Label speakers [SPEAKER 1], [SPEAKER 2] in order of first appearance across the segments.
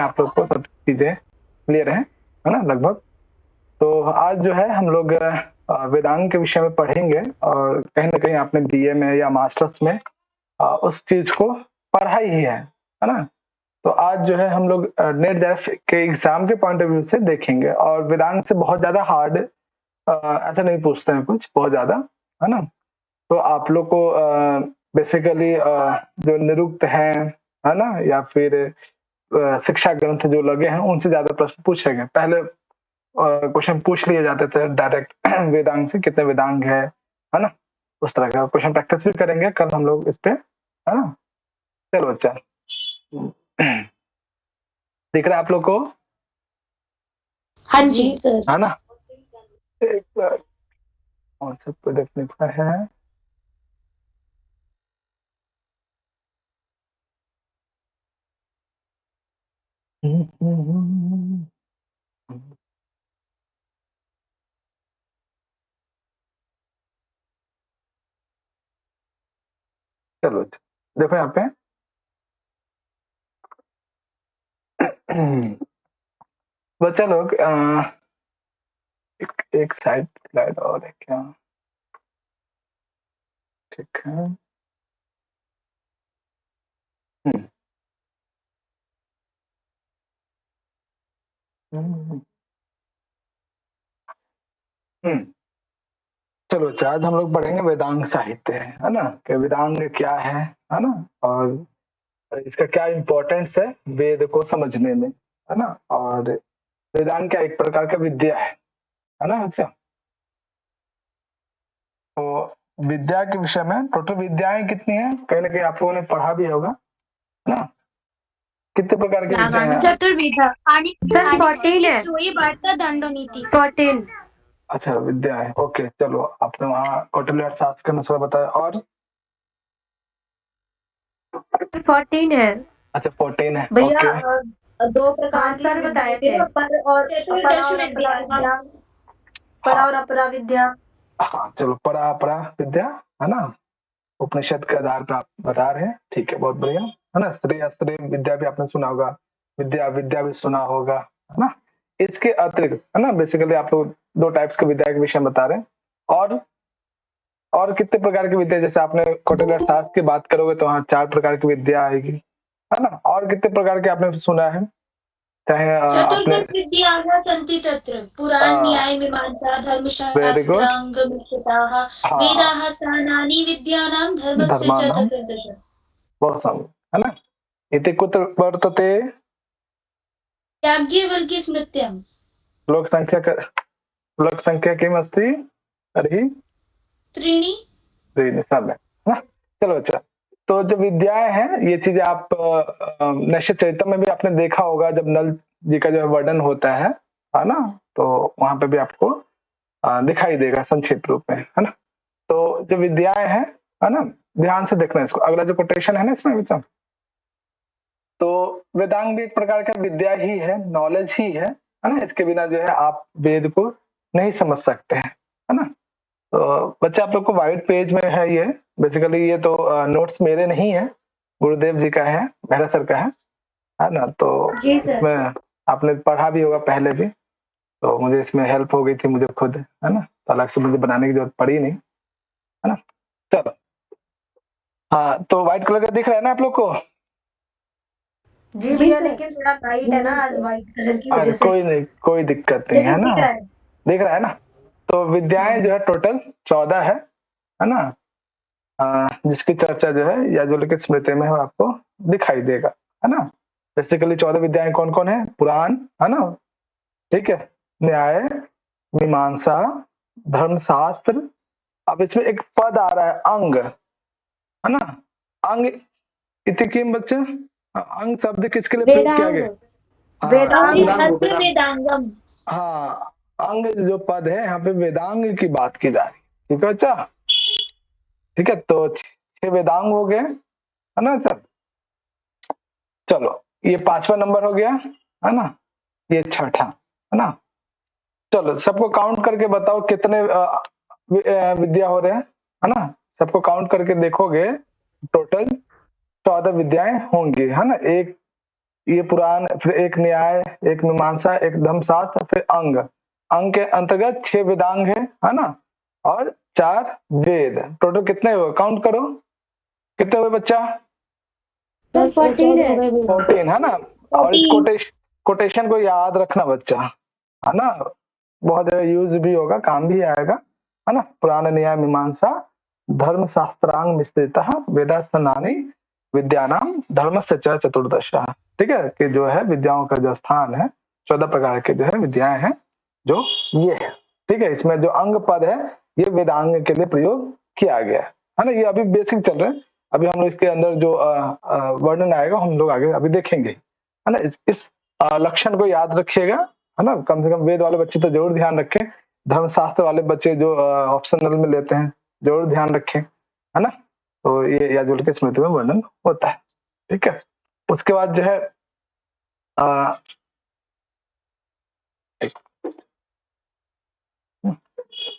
[SPEAKER 1] आप लोग को सब चीजें क्लियर है ना लगभग। तो आज जो है हम लोग वेदांग के विषय में पढ़ेंगे, और कहीं ना कहीं आपने बीए में या मास्टर्स में उस चीज को पढ़ा ही है ना। तो आज जो है हम लोग नेट जेआरएफ के एग्जाम के पॉइंट ऑफ व्यू से देखेंगे, और वेदांग से बहुत ज्यादा हार्ड ऐसा नहीं पूछते हैं कुछ बहुत ज्यादा, है ना। तो आप लोग को बेसिकली जो निरुक्त है ना, या फिर शिक्षा ग्रंथ जो लगे हैं उनसे ज्यादा प्रश्न पूछे गए। पहले क्वेश्चन पूछ लिए जाते थे डायरेक्ट वेदांग से, कितने वेदांग है ना। उस तरह का क्वेश्चन प्रैक्टिस भी करेंगे कल हम लोग इस पे, है ना। चलो बच्चा, दिख रहा है आप लोग को?
[SPEAKER 2] हाँ जी सर।
[SPEAKER 1] है ना। एक बार कौन सा प्रोडक्ट लिखा है? चलो देखो यहाँ पे बच्चा लोग एक साइड स्लाइड और है क्या? ठीक है। हम्म, हम्म, हम्म। चलो अच्छा, आज हम लोग पढ़ेंगे वेदांग साहित्य, है ना, कि वेदांग क्या है ना, और इसका क्या इम्पोर्टेंस है वेद को समझने में, है ना। और वेदांग क्या एक प्रकार का विद्या है ना। अच्छा, तो विद्या के विषय में टोटल विद्याएं कितनी है, कहीं ना कहीं आप लोगों ने पढ़ा भी होगा, है ना। कितने प्रकार की विद्याएं हैं?
[SPEAKER 2] चतुर्विधा
[SPEAKER 3] आणि
[SPEAKER 2] सर
[SPEAKER 3] आणि
[SPEAKER 2] 14 है।
[SPEAKER 3] चोळी वार्ता दंडनीति
[SPEAKER 2] 14
[SPEAKER 1] अच्छा विद्या है, ओके। चलो आपने वहाँ कौटिल्य अर्थशास्त्र के अनुसार बताया। और
[SPEAKER 2] 14 है
[SPEAKER 1] अच्छा 14 है,
[SPEAKER 2] भैया।
[SPEAKER 1] ओके।
[SPEAKER 3] दो प्रकार की
[SPEAKER 2] सर बताए थे
[SPEAKER 3] पर और
[SPEAKER 2] चतुर्दश विद्या, परा और अपरा विद्या।
[SPEAKER 1] हाँ चलो, परा अपरा विद्या, है ना, उपनिषद के आधार पर आप बता रहे हैं, ठीक है, बहुत बढ़िया, है ना। श्रेय अश्रेय विद्या भी आपने सुना होगा, विद्या विद्या भी सुना होगा, है ना। इसके अतिरिक्त, है ना, बेसिकली आप लोग दो टाइप्स के विद्या के विषय बता रहे हैं। और कितने प्रकार की विद्या, जैसे आपने कौटिल्य अर्थशास्त्र की बात करोगे तो वहाँ 4 प्रकार की विद्या आएगी, है ना। और कितने प्रकार के आपने सुना है, चाहे आपने
[SPEAKER 3] चतुर्दश विद्याः सन्ति तत्र पुराण न्याय मीमांसा
[SPEAKER 1] वेरी
[SPEAKER 3] धर्मशास्त्र
[SPEAKER 1] गुड,
[SPEAKER 3] अंगमुख्यताः
[SPEAKER 1] हाँ,
[SPEAKER 3] वेदाः स्थानानि विद्यानां धर्मस्य च
[SPEAKER 1] धर्माणाम
[SPEAKER 3] चतुर्दश।
[SPEAKER 1] बहुत सारे, है ना। इति कुत्र वर्तते?
[SPEAKER 3] याज्ञवल्क्य स्मृत्यम्।
[SPEAKER 1] लोक संख्या किम अस्ति तर्हि
[SPEAKER 3] त्रीणि।
[SPEAKER 1] त्रीणि, सब है ना। चलो अच्छा, तो जो विद्याएं हैं ये चीजें आप नैष्य चरित्र में भी आपने देखा होगा, जब नल जी का जो है वर्णन होता है ना, तो वहां पे भी आपको दिखाई देगा संक्षिप्त रूप में, है ना। तो जो विद्याएं हैं, है ना, ध्यान से देखना इसको, अगला जो कोटेशन है ना इसमें बच्चा, तो वेदांग भी एक प्रकार का विद्या ही है, नॉलेज ही है ना। इसके बिना जो है आप वेद को नहीं समझ सकते हैं, है ना। तो बच्चे आप लोग को व्हाइट पेज में है ये, बेसिकली ये तो नोट्स मेरे नहीं है, गुरुदेव जी का है, मेहरा सर का है ना। तो
[SPEAKER 2] जी सर।
[SPEAKER 1] इसमें आपने पढ़ा भी होगा पहले भी, तो मुझे इसमें हेल्प हो गई थी मुझे खुद, है ना, तो अलग से मुझे बनाने की जरूरत पड़ी नहीं, है ना। चलो हाँ, तो व्हाइट कलर का दिख रहा है ना आप लोग को?
[SPEAKER 2] जी भैया, लेकिन थोड़ा ब्राइट है ना आज व्हाइट कलर की वजह से।
[SPEAKER 1] कोई नहीं, कोई दिक्कत नहीं, है ना। दिख रहा है ना। तो विद्याएं जो है टोटल 14 है ना। जिसकी चर्चा जो है याज्ञवल्क्य स्मृति में आपको दिखाई देगा, है ना। बेसिकली 14 विद्याएं कौन कौन है? पुराण, है ना, ठीक है, न्याय, मीमांसा, धर्मशास्त्र। अब इसमें एक पद आ रहा है अंग, है ना। अंग इति किम बच्चे? अंग शब्द किसके लिए प्रयोग किया गया?
[SPEAKER 3] वेदांगम।
[SPEAKER 1] हाँ, अंग जो पद है यहाँ पे वेदांग की बात की जा रही है, ठीक है बच्चा, ठीक है। तो 6 वेदांग हो गए, है ना सर। चलो ये 5वां नंबर हो गया, है ना, ये 6ठा, है ना। चलो सबको काउंट करके बताओ कितने विद्या हो रहे हैं, है ना। सबको काउंट करके देखोगे टोटल 14 विद्याएं होंगी, है ना। एक ये पुराण, फिर एक न्याय, एक मीमांसा, एक धर्मशास्त्र, फिर अंग। अंग के अंतर्गत 6 वेदांग है ना, और 4 वेद। टोटल कितने हुए, काउंट करो कितने हुए बच्चा?
[SPEAKER 2] 14 है।
[SPEAKER 1] 14 है ना। और इस कोटेशन को याद रखना बच्चा, है ना, बहुत जगह यूज भी होगा, काम भी आएगा, है ना। पुराण न्याय मीमांसा धर्म शास्त्रांग मिश्रितः वेदास्तनानि विद्यानाम धर्मस्य च चतुर्दशः। ठीक है, कि जो है विद्याओं का जो स्थान है, 14 प्रकार के जो है विद्याएं हैं जो ये है। ठीक है, इसमें जो अंग पद है ये वेदांग के लिए प्रयोग किया गया है ना। ये अभी बेसिक चल रहे हैं, अभी हम लोग इसके अंदर जो वर्णन आएगा हम लोग आगे अभी देखेंगे, है ना। इस लक्षण को याद रखिएगा, है ना। कम से कम वेद वाले बच्चे तो जरूर ध्यान रखें, धर्मशास्त्र वाले बच्चे जो ऑप्शनल में लेते हैं जरूर ध्यान रखें, है ना। तो ये याजुल के स्मृति में वर्णन होता है। ठीक है, उसके बाद जो है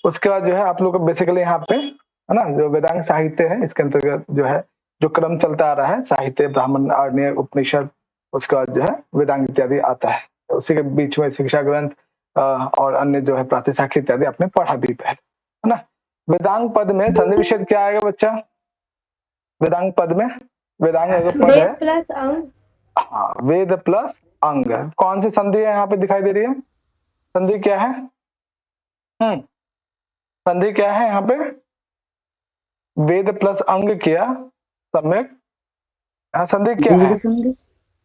[SPEAKER 1] उसके बाद जो है आप लोग बेसिकली यहाँ पे, है ना, जो वेदांग साहित्य है इसके अंतर्गत जो है जो क्रम चलता आ रहा है, साहित्य, ब्राह्मण, आर्य, उपनिषद, उसके बाद जो है वेदांग इत्यादि आता है। उसी के बीच में शिक्षा ग्रंथ और अन्य जो है प्रातिशाख्य इत्यादि आपने पढ़ा भी पहले, है ना। वेदांग पद में संधि विच्छेद क्या आएगा बच्चा? वेदांग पद में, वेदांग जो पद है,
[SPEAKER 2] वेद प्लस अंग।
[SPEAKER 1] हाँ, वेद प्लस अंग। कौन सी संधि है यहाँ पे दिखाई दे रही है? संधि क्या है? संधि क्या है यहाँ पे? वेद प्लस अंग किया, सम्यक। संधि क्या है?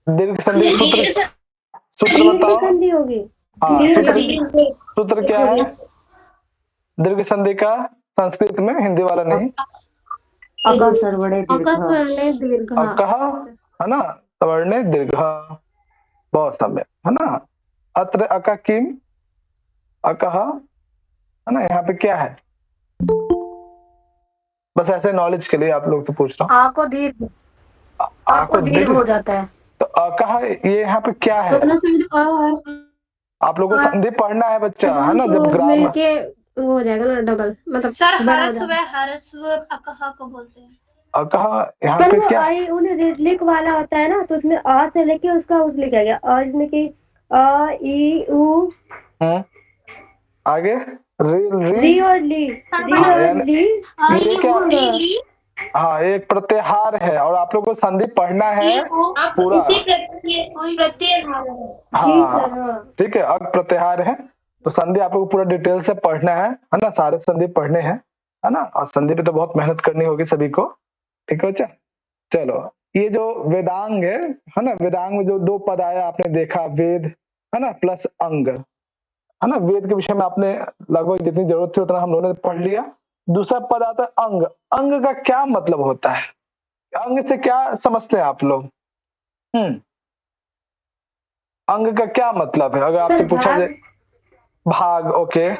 [SPEAKER 1] दीर्घ संधि। सूत्र बताओ।
[SPEAKER 2] संधि होगी।
[SPEAKER 1] हाँ, सूत्र क्या है दीर्घ संधि का संस्कृत में, हिंदी वाला नहीं?
[SPEAKER 2] अकः सवर्णे दीर्घ।
[SPEAKER 1] अकः, है ना, सवर्णे दीर्घ। बहुत सम्यक, है ना। अत्र अकः किम, अकः, है ना। यहाँ पे क्या है? बस ऐसे नॉलेज के लिए आप लोग से पूछ रहा हूँ।
[SPEAKER 2] आको दीर्घ हो जाता है।
[SPEAKER 1] तो अकः ये यहाँ पे क्या है? आप लोगों को संधि पढ़ना है बच्चा, है ना। जब ग्रामर
[SPEAKER 2] के वो हो जाएगा ना, डबल, मतलब
[SPEAKER 3] सर हरस्व अकह को बोलते हैं।
[SPEAKER 1] अकः यहाँ पे क्या?
[SPEAKER 2] लिख वाला होता है ना, तो उसमें अ से लेके उसका उस लिखा गया, अ जिसमें कि अ ई उ
[SPEAKER 1] आगे
[SPEAKER 2] री और ली।
[SPEAKER 1] ये क्या? हाँ, एक प्रत्याहार है और आप लोग को संधि पढ़ना है पूरा। हाँ, ठीक है, अक प्रत्याहार है तो संधि आप लोग को पूरा डिटेल से पढ़ना है ना। सारे संधि पढ़ने हैं, है ना। और संधि पे तो बहुत मेहनत करनी होगी सभी को। ठीक है बच्चा, चलो। ये जो वेदांग है ना, वेदांग में जो 2 पद आया आपने देखा, वेद, है ना, प्लस अंग, है ना। वेद के विषय में आपने लगभग जितनी जरूरत थी उतना हम लोगों ने पढ़ लिया। दूसरा पद आता है अंग। अंग का क्या मतलब होता है? अंग से क्या समझते हैं आप लोग? अंग का क्या मतलब है अगर आपसे पूछा जाए? भाग, ओके।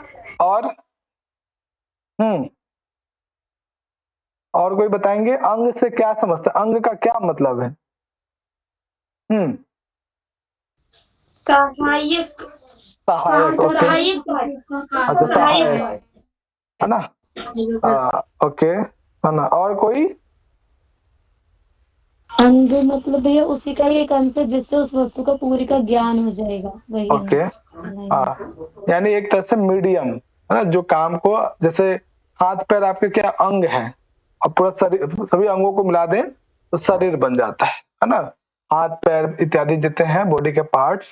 [SPEAKER 1] और कोई बताएंगे अंग से क्या समझते हैं? अंग का क्या मतलब है?
[SPEAKER 3] सहायक।
[SPEAKER 1] सहायक, ओके। अच्छा, सहायक, है ना। ओके, है ना। और कोई?
[SPEAKER 4] अंग मतलब भैया उसी का एक अंश है जिससे उस वस्तु का पूरी का ज्ञान हो जाएगा, वही
[SPEAKER 1] ओके। यानी एक तरह से मीडियम, है ना, जो काम को, जैसे हाथ पैर आपके क्या अंग है, अब पूरा शरीर, सभी अंगों को मिला दें तो शरीर बन जाता है ना। हाथ पैर इत्यादि जितने हैं बॉडी के पार्ट्स,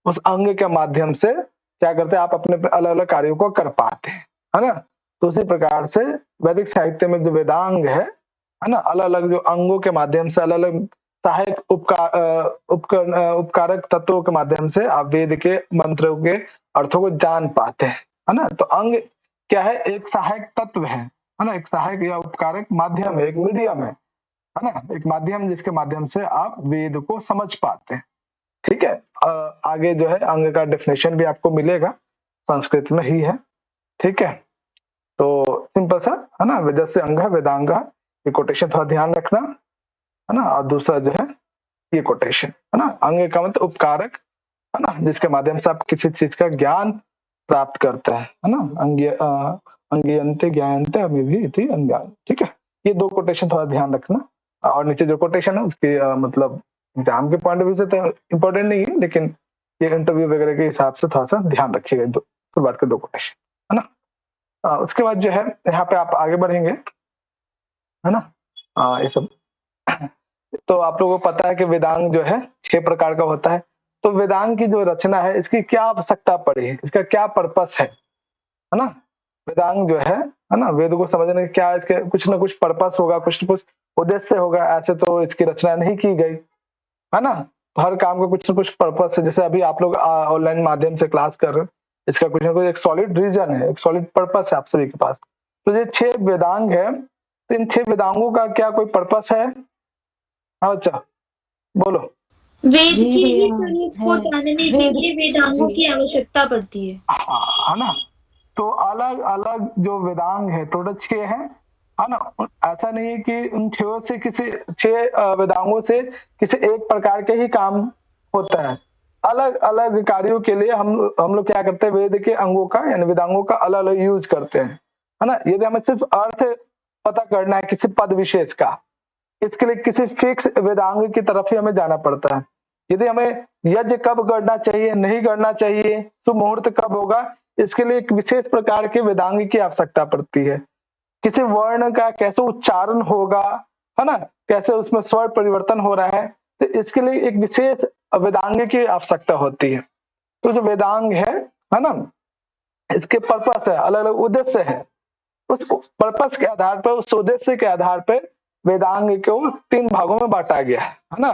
[SPEAKER 1] उस अंग के माध्यम से क्या करते हैं आप अपने अलग अलग कार्यों को कर पाते हैं, है ना। तो उसी प्रकार से वैदिक साहित्य में जो वेदांग है ना, अलग अलग जो अंगों के माध्यम से, अलग अलग सहायक उपकारक तत्वों के माध्यम से आप वेद के मंत्रों के अर्थों को जान पाते हैं, है ना। तो अंग क्या है? एक सहायक तत्व है ना, एक सहायक या उपकारक माध्यम है, एक मीडियम है ना, एक माध्यम जिसके माध्यम से आप वेद को समझ पाते हैं। ठीक है, आगे जो है अंग का डेफिनेशन भी आपको मिलेगा, संस्कृत में ही है। ठीक है, तो सिंपल सा, है ना। वेदस्य अंग वेदांग, ये कोटेशन थोड़ा ध्यान रखना, है ना। और दूसरा जो है ये कोटेशन, है ना। अंग का मतलब उपकारक, है ना, जिसके माध्यम से आप किसी चीज का ज्ञान प्राप्त करते हैं, है ना। अंगियंते ज्ञायन्ते अमीभी इति अंगान। ठीक है, ये 2 कोटेशन थोड़ा ध्यान रखना। और नीचे जो कोटेशन है उसकी मतलब एग्जाम के पॉइंट ऑफ व्यू से तो इम्पोर्टेंट नहीं है, लेकिन ये इंटरव्यू वगैरह के हिसाब से थोड़ा सा ध्यान रखिएगा दो शुरुआत के 2 कोटेशन, है ना। उसके बाद जो है यहाँ पे आप आगे बढ़ेंगे, है ना। ये सब तो आप लोगों को पता है कि वेदांग जो है 6 प्रकार का होता है। तो वेदांग की जो रचना है इसकी क्या आवश्यकता पड़ी है, इसका क्या पर्पस है ना। वेदांग जो है ना, वेद को समझने का क्या इसके कुछ ना कुछ पर्पस होगा, कुछ ना कुछ उद्देश्य होगा, ऐसे तो इसकी रचना नहीं की गई, है ना। तो हर काम का कुछ ना कुछ पर्पस है। जैसे अभी आप लोग ऑनलाइन माध्यम से क्लास कर रहे हैं, इसका कुछ ना कुछ एक सॉलिड रीजन है, एक सॉलिड पर्पस है आप सभी के पास। तो ये 6 वेदांग है, तो इन 6 वेदांगों का क्या कोई पर्पस है? हाँ बच्चा बोलो।
[SPEAKER 3] वेद
[SPEAKER 4] जी
[SPEAKER 3] के ही
[SPEAKER 4] भैया
[SPEAKER 3] स्वरूप को
[SPEAKER 4] है।
[SPEAKER 3] जानने के
[SPEAKER 4] वेद
[SPEAKER 3] लिए वेदांगों
[SPEAKER 4] जी
[SPEAKER 3] की आवश्यकता पड़ती है।
[SPEAKER 1] हाँ, है ना। तो अलग अलग जो वेदांग है टोटल 6 है ना। ऐसा नहीं है कि उन 6 से किसी 6 वेदांगों से किसी एक प्रकार के ही काम होता है। अलग अलग कार्यों के लिए हम लोग क्या करते हैं, वेद के अंगों का यानी वेदांगों का अलग अलग यूज करते हैं, है ना। यदि हमें सिर्फ अर्थ पता करना है किसी पद विशेष का, इसके लिए किसी फिक्स वेदांग की तरफ ही हमें जाना पड़ता है। यदि हमें यज्ञ कब करना चाहिए, नहीं करना चाहिए, शुभ मुहूर्त कब होगा, इसके लिए एक विशेष प्रकार के वेदांग की आवश्यकता पड़ती है। किसी वर्ण का कैसे उच्चारण होगा, है ना, कैसे उसमें स्वर परिवर्तन हो रहा है, तो इसके लिए एक विशेष वेदांग की आवश्यकता होती है। तो जो वेदांग है ना, इसके पर्पस है, अलग अलग उद्देश्य है। उस पर्पस के आधार पर, उस उद्देश्य के आधार पर वेदांग को 3 भागों में बांटा गया है ना।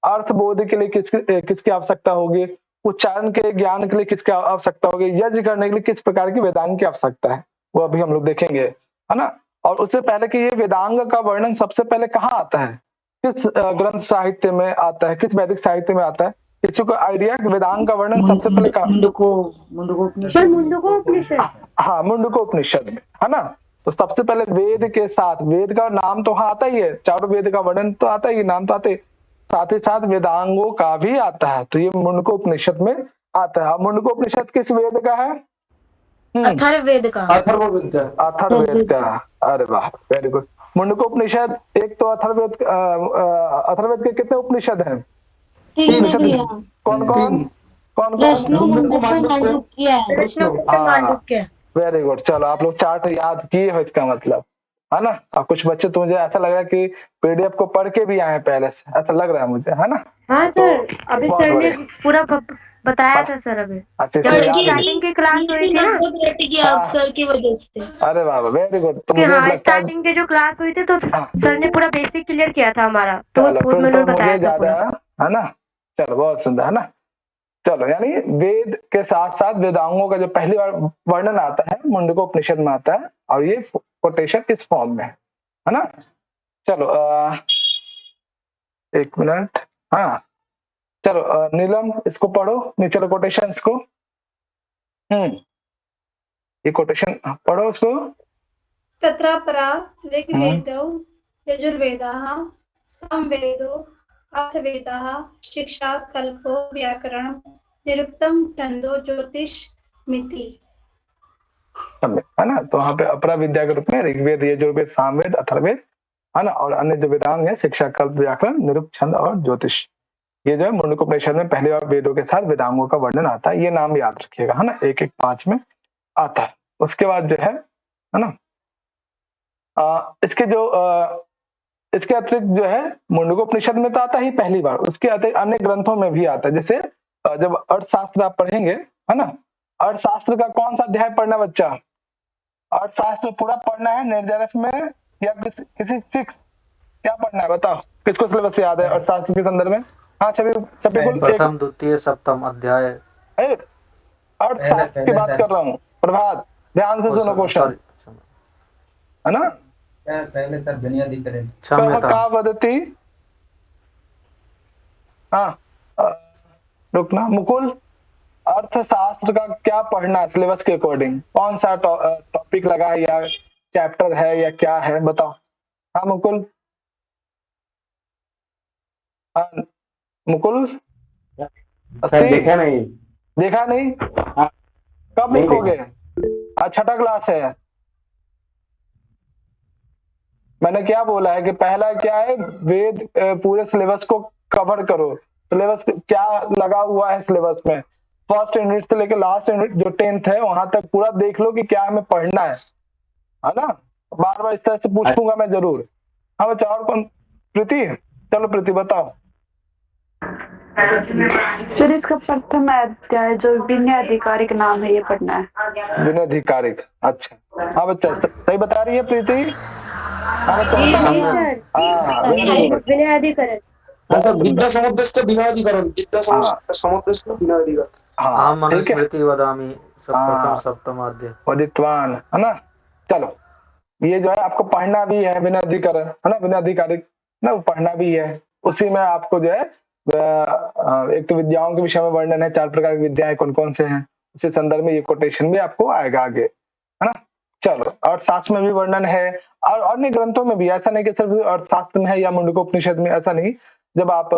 [SPEAKER 1] अर्थ बोध के लिए किसकी आवश्यकता होगी, उच्चारण के ज्ञान के लिए किसकी आवश्यकता होगी, यज्ञ करने के लिए किस प्रकार की वेदांग की आवश्यकता है, वो अभी हम लोग देखेंगे, है ना। और उससे पहले कि ये वेदांग का वर्णन सबसे पहले कहाँ आता है, किस ग्रंथ साहित्य में आता है, किस वैदिक साहित्य में आता है, किसी को आइडिया वेदांग का वर्णन सबसे पहले कहाँ?
[SPEAKER 2] मुंडकोपनिषद।
[SPEAKER 1] हाँ, मुंडकोपनिषद में, है ना। तो सबसे पहले वेद के साथ, वेद का नाम तो हाँ आता ही है, चारों वेद का वर्णन तो आता ही, नाम तो आते, साथ ही साथ वेदांगों का भी आता है। तो ये मुंडकोपनिषद में आता है। मुंडकोपनिषद किस वेद का है?
[SPEAKER 3] अथर्ववेद का।
[SPEAKER 1] अथर्ववेद का। अरे वाह, वेरी गुड। मुंडकोपनिषद एक तो अथर्ववेद के कितने उपनिषद हैं?
[SPEAKER 4] 3 है भैया।
[SPEAKER 1] कौन कौन?
[SPEAKER 4] प्रश्नो मुंडको मांडुक्य।
[SPEAKER 1] Very good. चलो आप लोग चार्ट याद किए हो, इसका मतलब, है ना। और कुछ बच्चे तो मुझे ऐसा लग रहा है कि पीडीएफ को पढ़ के भी आए हैं पहले से, ऐसा लग रहा है मुझे, है ना।
[SPEAKER 2] हाँ
[SPEAKER 1] तो
[SPEAKER 2] सर, अभी सर ने पूरा बताया था सर अभी।
[SPEAKER 1] अच्छा,
[SPEAKER 2] स्टार्टिंग की क्लास हुई थी ना,
[SPEAKER 3] सर की वजह से।
[SPEAKER 1] अरे वाह, वेरी गुड। तो मुझे
[SPEAKER 2] हाँ,
[SPEAKER 1] लगता है
[SPEAKER 2] स्टार्टिंग के जो क्लास हुई थी तो सर ने पूरा बेसिक क्लियर किया था हमारा, तो
[SPEAKER 1] चलो
[SPEAKER 2] खुद
[SPEAKER 1] फिर
[SPEAKER 2] मैंने
[SPEAKER 1] तो
[SPEAKER 2] बताया
[SPEAKER 1] मुझे
[SPEAKER 2] था पूरा।
[SPEAKER 1] ज्यादा, है ना। चलो बहुत सुंदर, है ना। चलो यानी वेद के साथ साथ वेदांगों का जो पहली बार वर्णन आता है मुंडकोपनिषद में आता है, और ये कोटेशन इस फॉर्म में है ना। चलो 1 मिनट। हाँ चलो नीलम इसको पढ़ो, नीचे कोटेशंस को। ये कोटेशन पढ़ो उसको।
[SPEAKER 5] तत्र परा ऋग्वेदौ यजुर्वेदः सामवेदो अर्थवेदः शिक्षा कल्पो व्याकरण निरुक्तम छंदो ज्योतिषमिति।
[SPEAKER 1] है ना। तो वहाँ पे अपरा विद्या के रूप में ऋग्वेद, यजुर्वेद, सामवेद, अथर्ववेद, है ना, और अन्य जो वेदांग है शिक्षा, कल्प, व्याकरण, निरुक्त, छंद और ज्योतिष, ये जो है मुंडकोपनिषद में पहली बार वेदों के साथ वेदांगों का वर्णन आता है। ये नाम याद रखिएगा, है ना, 1-1 5 में आता है। उसके बाद जो है ना, इसके जो इसके अतिरिक्त जो है मुंडकोपनिषद में तो आता ही पहली बार, उसके अतिरिक्त अन्य ग्रंथों में भी आता है। जैसे जब अर्थशास्त्र आप पढ़ेंगे, है ना, अर्थशास्त्र का कौन सा अध्याय पढ़ना बच्चा? अर्थशास्त्र पूरा पढ़ना है निर्जरफ में या किसी फिक्स, क्या पढ़ना है बताओ, किसको सिलेबस याद है अर्थशास्त्र के संदर्भ में? हाँ छवि,
[SPEAKER 6] प्रथम द्वितीय सप्तम अध्याय।
[SPEAKER 1] अर्थशास्त्र की बात कर रहा हूँ प्रभात, ध्यान से सुनो क्वेश्चन, है ना।
[SPEAKER 7] पहले सर बुनियादी करें।
[SPEAKER 1] का वदति, हाँ रुकना मुकुल, अर्थशास्त्र का क्या पढ़ना है सिलेबस के अकॉर्डिंग, कौन सा टॉपिक लगा है या चैप्टर है या क्या है बताओ। हाँ मुकुल, मुकुल
[SPEAKER 7] देखा नहीं,
[SPEAKER 1] देखा नहीं, कब लिखोगे? आज 6ठा क्लास है। मैंने क्या बोला है कि पहला क्या है, वेद पूरे सिलेबस को कवर करो। सिलेबस क्या लगा हुआ है सिलेबस में, फर्स्ट यूनिट से लेकर लास्ट यूनिट जो 10th है वहां तक पूरा देख लो कि क्या हमें पढ़ना है ना। बार बार इस तरह से पूछूंगा मैं जरूर। हाँ बच्चा, और कौन? प्रीति, चलो प्रीति बताओ।
[SPEAKER 8] फिर इसका प्रथम अध्याय जो विनय आधिकारिक नाम है ये पढ़ना है।
[SPEAKER 1] विनय आधिकारिक, अच्छा। हाँ बच्चा, सही बता रही है प्रीति? हाँ बच्चा
[SPEAKER 2] जी
[SPEAKER 1] बताओ।
[SPEAKER 2] सर,
[SPEAKER 1] हाँ वेरी गुड।
[SPEAKER 2] विनय अधिकरण।
[SPEAKER 9] विद्या समुद्रस्य विनाधिकरण, विद्या समुद्रस्य विनाधिकरण।
[SPEAKER 1] हाँ
[SPEAKER 6] अहम
[SPEAKER 1] ठीक है।
[SPEAKER 6] मनुस्मृति वदामि प्रथम
[SPEAKER 1] हाँ,
[SPEAKER 6] सप्तम अध्याय।
[SPEAKER 1] उदितवान है ना। चलो, ये जो है आपको पढ़ना भी है विनय अधिकरण, है ना, विनय अधिकारिक ना, वो पढ़ना भी है। उसी में आपको जो है एक तो विद्याओं के विषय में वर्णन है, 4 प्रकार की विद्याएं कौन कौन से हैं, उसी संदर्भ में ये कोटेशन भी आपको आएगा आगे, है ना। चलो, अर्थशास्त्र में भी वर्णन है और अन्य ग्रंथों में भी, ऐसा नहीं कि सिर्फ अर्थशास्त्र में है या मुंडकोपनिषद में, ऐसा नहीं। जब आप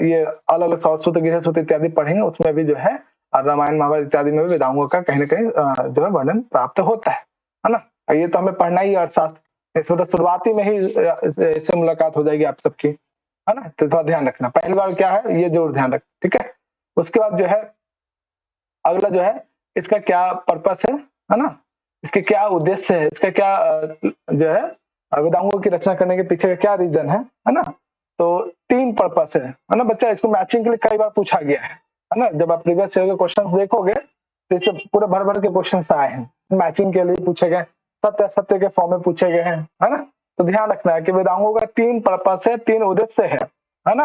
[SPEAKER 1] ये अलग अलग सूत्र, गृह सूत्र इत्यादि पढ़ेंगे उसमें भी जो है रामायण महाभारत इत्यादि में भी वेदांगों का कहीं ना कहीं जो है वर्णन प्राप्त होता है ना। ये तो हमें पढ़ना ही है अर्थशास्त्र, इसमें तो शुरुआती में ही इससे मुलाकात हो जाएगी आप सबकी, है ना। तो थोड़ा ध्यान रखना, पहली बार क्या है ये जरूर ध्यान रख, ठीक है। उसके बाद जो है अगला जो है इसका क्या पर्पस है ना, इसके क्या उद्देश्य है, इसका क्या जो है वेदांगों की रचना करने के पीछे का क्या रीजन है ना। तो 3 पर्पस है ना बच्चा। इसको मैचिंग के लिए कई बार पूछा गया है ना। जब आप प्रीवियस ईयर के क्वेश्चन देखोगे तो इससे पूरे भर भर के क्वेश्चन आए हैं, मैचिंग के लिए पूछे गए, सत्य सत्य के फॉर्म में पूछे गए हैं, है ना। तो ध्यान रखना है कि वेदांगों का 3 पर्पस है, 3 उद्देश्य है ना।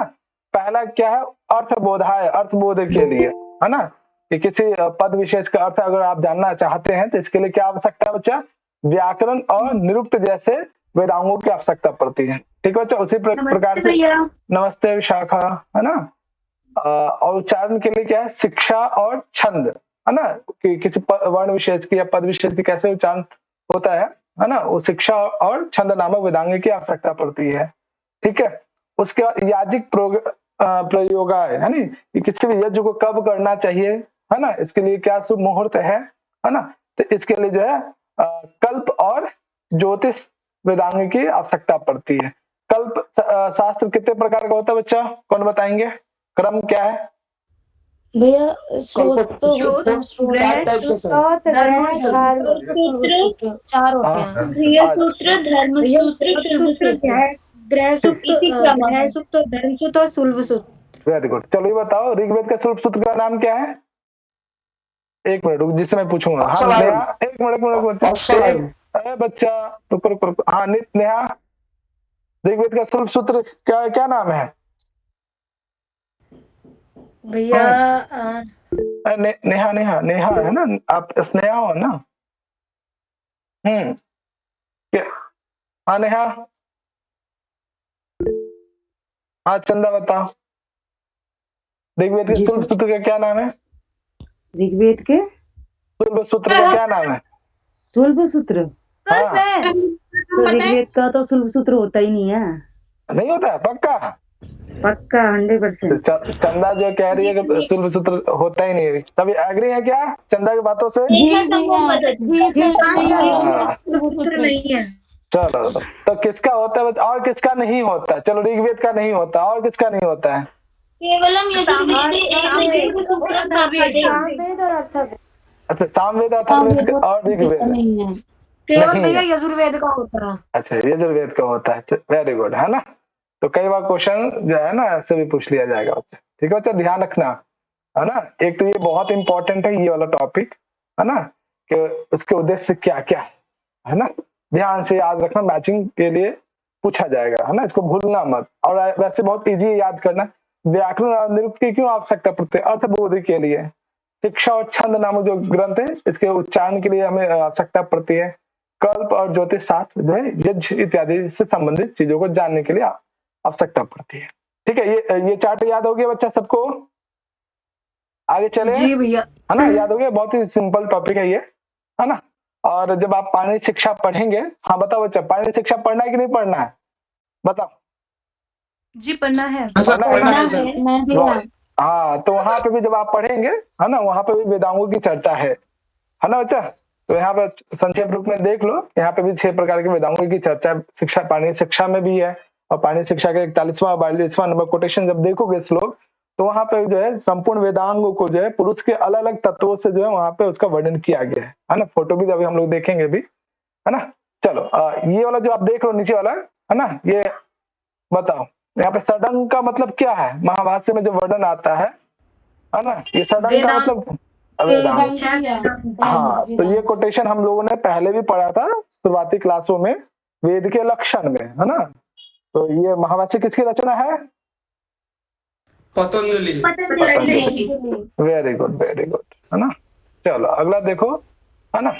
[SPEAKER 1] पहला क्या है, अर्थबोधाय, अर्थबोध के लिए, है ना, कि किसी पद विशेष का अर्थ अगर आप जानना चाहते हैं तो इसके लिए क्या आवश्यकता है बच्चा, व्याकरण और निरुक्त जैसे वेदांगों की आवश्यकता पड़ती है, ठीक है बच्चा। उसी प्रकार से नमस्ते विशाखा, है ना। और उच्चारण के लिए क्या है, शिक्षा और छंद, है ना, कि किसी वर्ण विशेष की या पद विशेष की कैसे उच्चारण होता है ना, वो शिक्षा और छंद नामक वेदांग की आवश्यकता पड़ती है, ठीक है। उसके बाद याजिक प्रयोगाय, है ना, कि किसी भी यज्ञ को कब करना चाहिए, है ना, इसके लिए क्या शुभ मुहूर्त है ना। तो इसके लिए जो है कल्प और ज्योतिष वेदांग की आवश्यकता पड़ती है। कल्प शास्त्र कितने प्रकार का होता है बच्चा, कौन बताएंगे, क्रम क्या है
[SPEAKER 4] भैया? चार होते हैं,
[SPEAKER 2] गृह सूत्र, धर्म सूत्र, धर्म सूत्र और शुल्ब सूत्र।
[SPEAKER 1] Very good. चलो ये बताओ, ऋग्वेद का शुल्ब सूत्र का नाम क्या है? एक मिनट रुक, जिससे मैं पूछूंगा। हाँ नेहा, एक मिनट अरे बच्चा रुक। हाँ नेहा, ऋग्वेद का शुल्ब सूत्र क्या नाम है
[SPEAKER 2] भैया?
[SPEAKER 1] नेहा है ना, आप स्नेहा हो ना? हाँ नेहा। हाँ चंदा बताओ, ऋग्वेद के शुल्ब सूत्र का क्या नाम है?
[SPEAKER 8] ऋग्वेद के
[SPEAKER 1] शुल्ब सूत्र का क्या नाम है?
[SPEAKER 8] शुल्ब सूत्र?
[SPEAKER 1] हाँ।
[SPEAKER 8] तो ऋग्वेद का तो शुल्ब सूत्र होता ही नहीं है।
[SPEAKER 1] नहीं होता है? पक्का
[SPEAKER 8] 100%।
[SPEAKER 1] चंदा जो कह रही है कि शुल्ब सूत्र होता ही नहीं, तभी एग्री है क्या चंदा की बातों से?
[SPEAKER 2] नहीं है।
[SPEAKER 1] चलो, तो किसका होता है और किसका नहीं होता? चलो, ऋग्वेद का नहीं होता, और किसका नहीं होता है?
[SPEAKER 3] केवलम
[SPEAKER 1] अच्छा, सामवेद, अथर्ववेद और ऋग्वेद
[SPEAKER 2] केवल भैया यजुर्वेद का होता है।
[SPEAKER 1] अच्छा, यजुर्वेद का होता है, वेरी गुड, है ना। तो कई बार क्वेश्चन जो है ना ऐसे भी पूछ लिया जाएगा बच्चा, ठीक है बच्चा, ध्यान रखना, है ना। एक तो ये बहुत इंपॉर्टेंट है ये वाला टॉपिक, है ना, कि उसके उद्देश्य क्या क्या है ना, ध्यान से याद रखना, मैचिंग के लिए पूछा जाएगा, है ना, इसको भूलना मत। और वैसे बहुत इजी याद करना, व्याकरण और निरुक्त की क्यों आवश्यकता पड़ती है? अर्थबोध के लिए। शिक्षा और छंद नामक जो ग्रंथ है इसके उच्चारण के लिए हमें आवश्यकता पड़ती है। कल्प और ज्योतिष शास्त्र जो है यज्ञ इत्यादि से संबंधित चीजों को जानने के लिए आवश्यकता पड़ती है, ठीक है। ये चार्ट याद हो गया बच्चा सबको? आगे चले
[SPEAKER 2] जी भैया,
[SPEAKER 1] है ना, याद हो गया? बहुत ही सिंपल टॉपिक है ये, है ना। और जब आप पाणिनि शिक्षा पढ़ेंगे, हाँ बताओ बच्चा, पाणिनि शिक्षा पढ़ना है कि नहीं पढ़ना है, बताओ।
[SPEAKER 2] जी पढ़ना है।
[SPEAKER 1] हाँ, तो वहां पे भी जब आप पढ़ेंगे, है ना, वहां पे भी वेदांगों की चर्चा है ना बच्चा। तो यहाँ पे संक्षेप रूप में देख लो, यहाँ पे भी 6 प्रकार के वेदांगों की चर्चा शिक्षा, पाणिनि शिक्षा में भी है और पाणिनि शिक्षा के 41वां 42वां नंबर कोटेशन जब देखोगे श्लोक, तो वहां पे जो है संपूर्ण वेदांगों को जो है पुरुष के अलग अलग तत्वों से जो है वहां पे उसका वर्णन किया गया है ना। फोटो भी अभी हम लोग देखेंगे भी, है ना। चलो ये वाला जो आप देख रहे हो नीचे वाला, है ना, ये बताओ यहाँ पे षडंग का मतलब क्या है? महाभाष्य में जो वर्णन आता है ना, ये षडंग का मतलब वेदांग। हाँ, तो ये कोटेशन हम लोगों ने पहले भी पढ़ा था शुरुआती क्लासों में, वेद के लक्षण में, है ना। तो ये महाभाष्य किसकी रचना है?
[SPEAKER 9] पतंजलि।
[SPEAKER 1] वेरी गुड, है ना। चलो अगला देखो, है ना।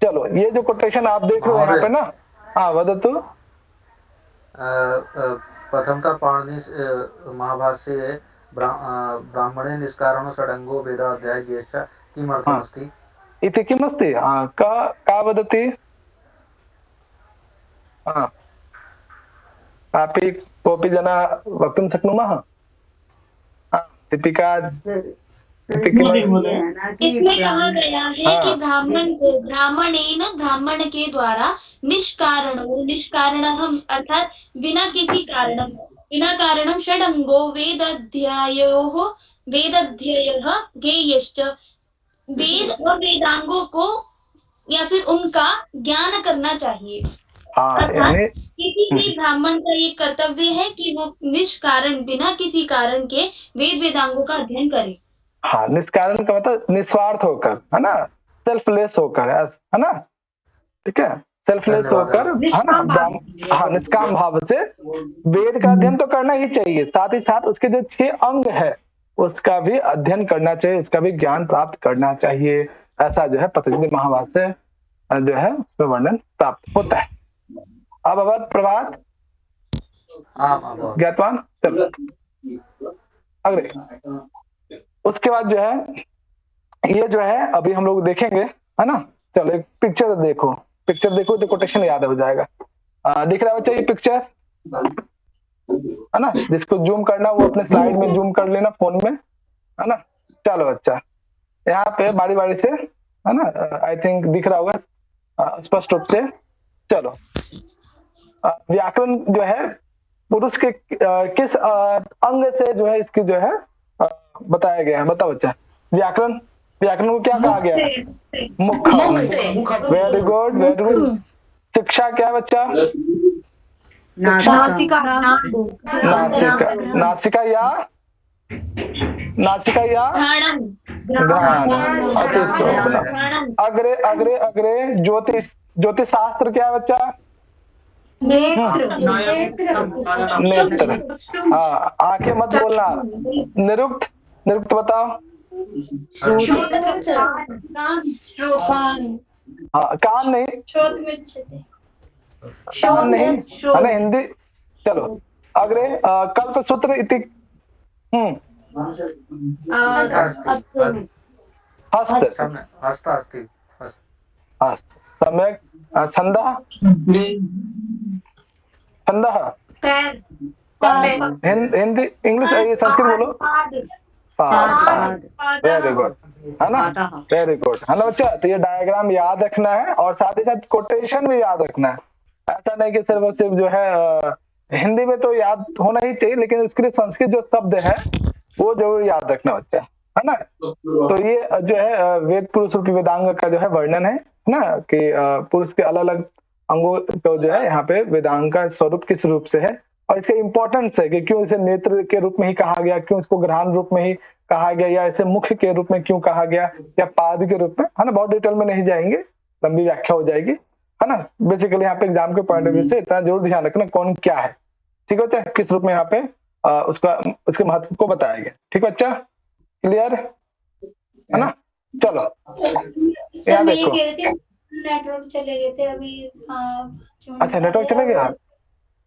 [SPEAKER 1] चलो ये जो कोटेशन आप देख रहे हो यहाँ पे ना, हाँ वदतु।
[SPEAKER 6] प्रथमतः पाणिनि महाभाष्ये ब्राह्मणे निष्कारणो षडंगो वेदाध्याय ज्येष्ठ किमर्थमस्ति
[SPEAKER 1] इति किमस्ति? का वदति? कापि कोऽपि जना वक्तुं शक्नुमः? दीपिका
[SPEAKER 3] इसमें कहा गया है कि ब्राह्मण के द्वारा निष्कारणम अर्थात बिना कारणम षडंगो वेदाध्ययः ज्ञेयश्च, वेद और वेदांगों को या फिर उनका ज्ञान करना चाहिए। अर्थात किसी भी ब्राह्मण का ये कर्तव्य है कि वो निष्कारण बिना किसी कारण के वेद वेदांगों का अध्ययन करे।
[SPEAKER 1] हाँ, निष्कारण का मतलब निस्वार्थ होकर, है ना, सेल्फलेस होकर, है ना, ठीक है, सेल्फलेस होकर, है ना, हाँ, निष्काम भाव से वेद का अध्ययन तो करना ही चाहिए, साथ ही साथ उसके जो 6 अंग है उसका भी अध्ययन करना चाहिए, उसका भी ज्ञान प्राप्त करना चाहिए। ऐसा जो है पतंजलि महाभाष्य जो है उसमें वर्णन प्राप्त होता है। अब अवध प्रभात ज्ञातवान। चलो अगले, उसके बाद जो है ये जो है अभी हम लोग देखेंगे, है ना। चलो एक पिक्चर देखो तो कोटेशन याद हो जाएगा। दिख रहा है बच्चा ये पिक्चर, है ना, जिसको जूम करना वो अपने स्लाइड में जूम कर लेना फोन में, है ना। चलो बच्चा यहाँ पे बारी बारी से, है ना, आई थिंक दिख रहा होगा स्पष्ट रूप से। चलो व्याकरण जो है पुरुष के किस अंग से जो है इसकी जो है बताया गया है? बताओ बच्चा, व्याकरण को क्या कहा गया है? मुख। Very good. शिक्षा क्या है बच्चा? नासिका या घ्राण। अग्रे ज्योतिष शास्त्र क्या है बच्चा? नेत्र। हाँ, आंखें मत बोलना। निरुक्त बताओ। हाँ, कान नहीं, है ना, हिंदी। चलो अग्रे कल्पसूत्र इति हस्त। सम्यक। छंदः हिंदी इंग्लिश संस्कृत बोलो। वेरी गुड, है ना, वेरी गुड, है ना बच्चा। तो ये डायग्राम याद रखना है और साथ ही साथ कोटेशन भी याद रखना है। ऐसा नहीं कि सिर्फ जो है हिंदी में तो याद होना ही चाहिए, लेकिन उसके लिए संस्कृत जो शब्द है वो जरूर याद रखना बच्चा, है ना। तो ये जो है वेद पुरुष रूपी वेदांग का जो है वर्णन है ना, कि पुरुष के अलग अलग अंगों को जो है यहाँ पे वेदांग का स्वरूप किस रूप से है और इसका इंपॉर्टेंस है कि क्यों इसे नेत्र के रूप में ही कहा गया, क्यों इसको ग्रहण रूप में ही कहा गया, या इसे मुख के रूप में क्यों कहा गया, या पाद के रूप में, है ना। बहुत डिटेल में नहीं जाएंगे, लंबी व्याख्या हो जाएगी, है ना। बेसिकली यहाँ पे एग्जाम के पॉइंट ऑफ व्यू से इतना जरूर ध्यान रखना कौन क्या है, ठीक है बच्चा, किस रूप में यहाँ पे उसके महत्व को बताया गया, ठीक है बच्चा, क्लियर है ना। चलो यहाँ देखो,
[SPEAKER 5] नेटवर्क चले गए थे अभी।
[SPEAKER 1] अच्छा नेटवर्क चले गया,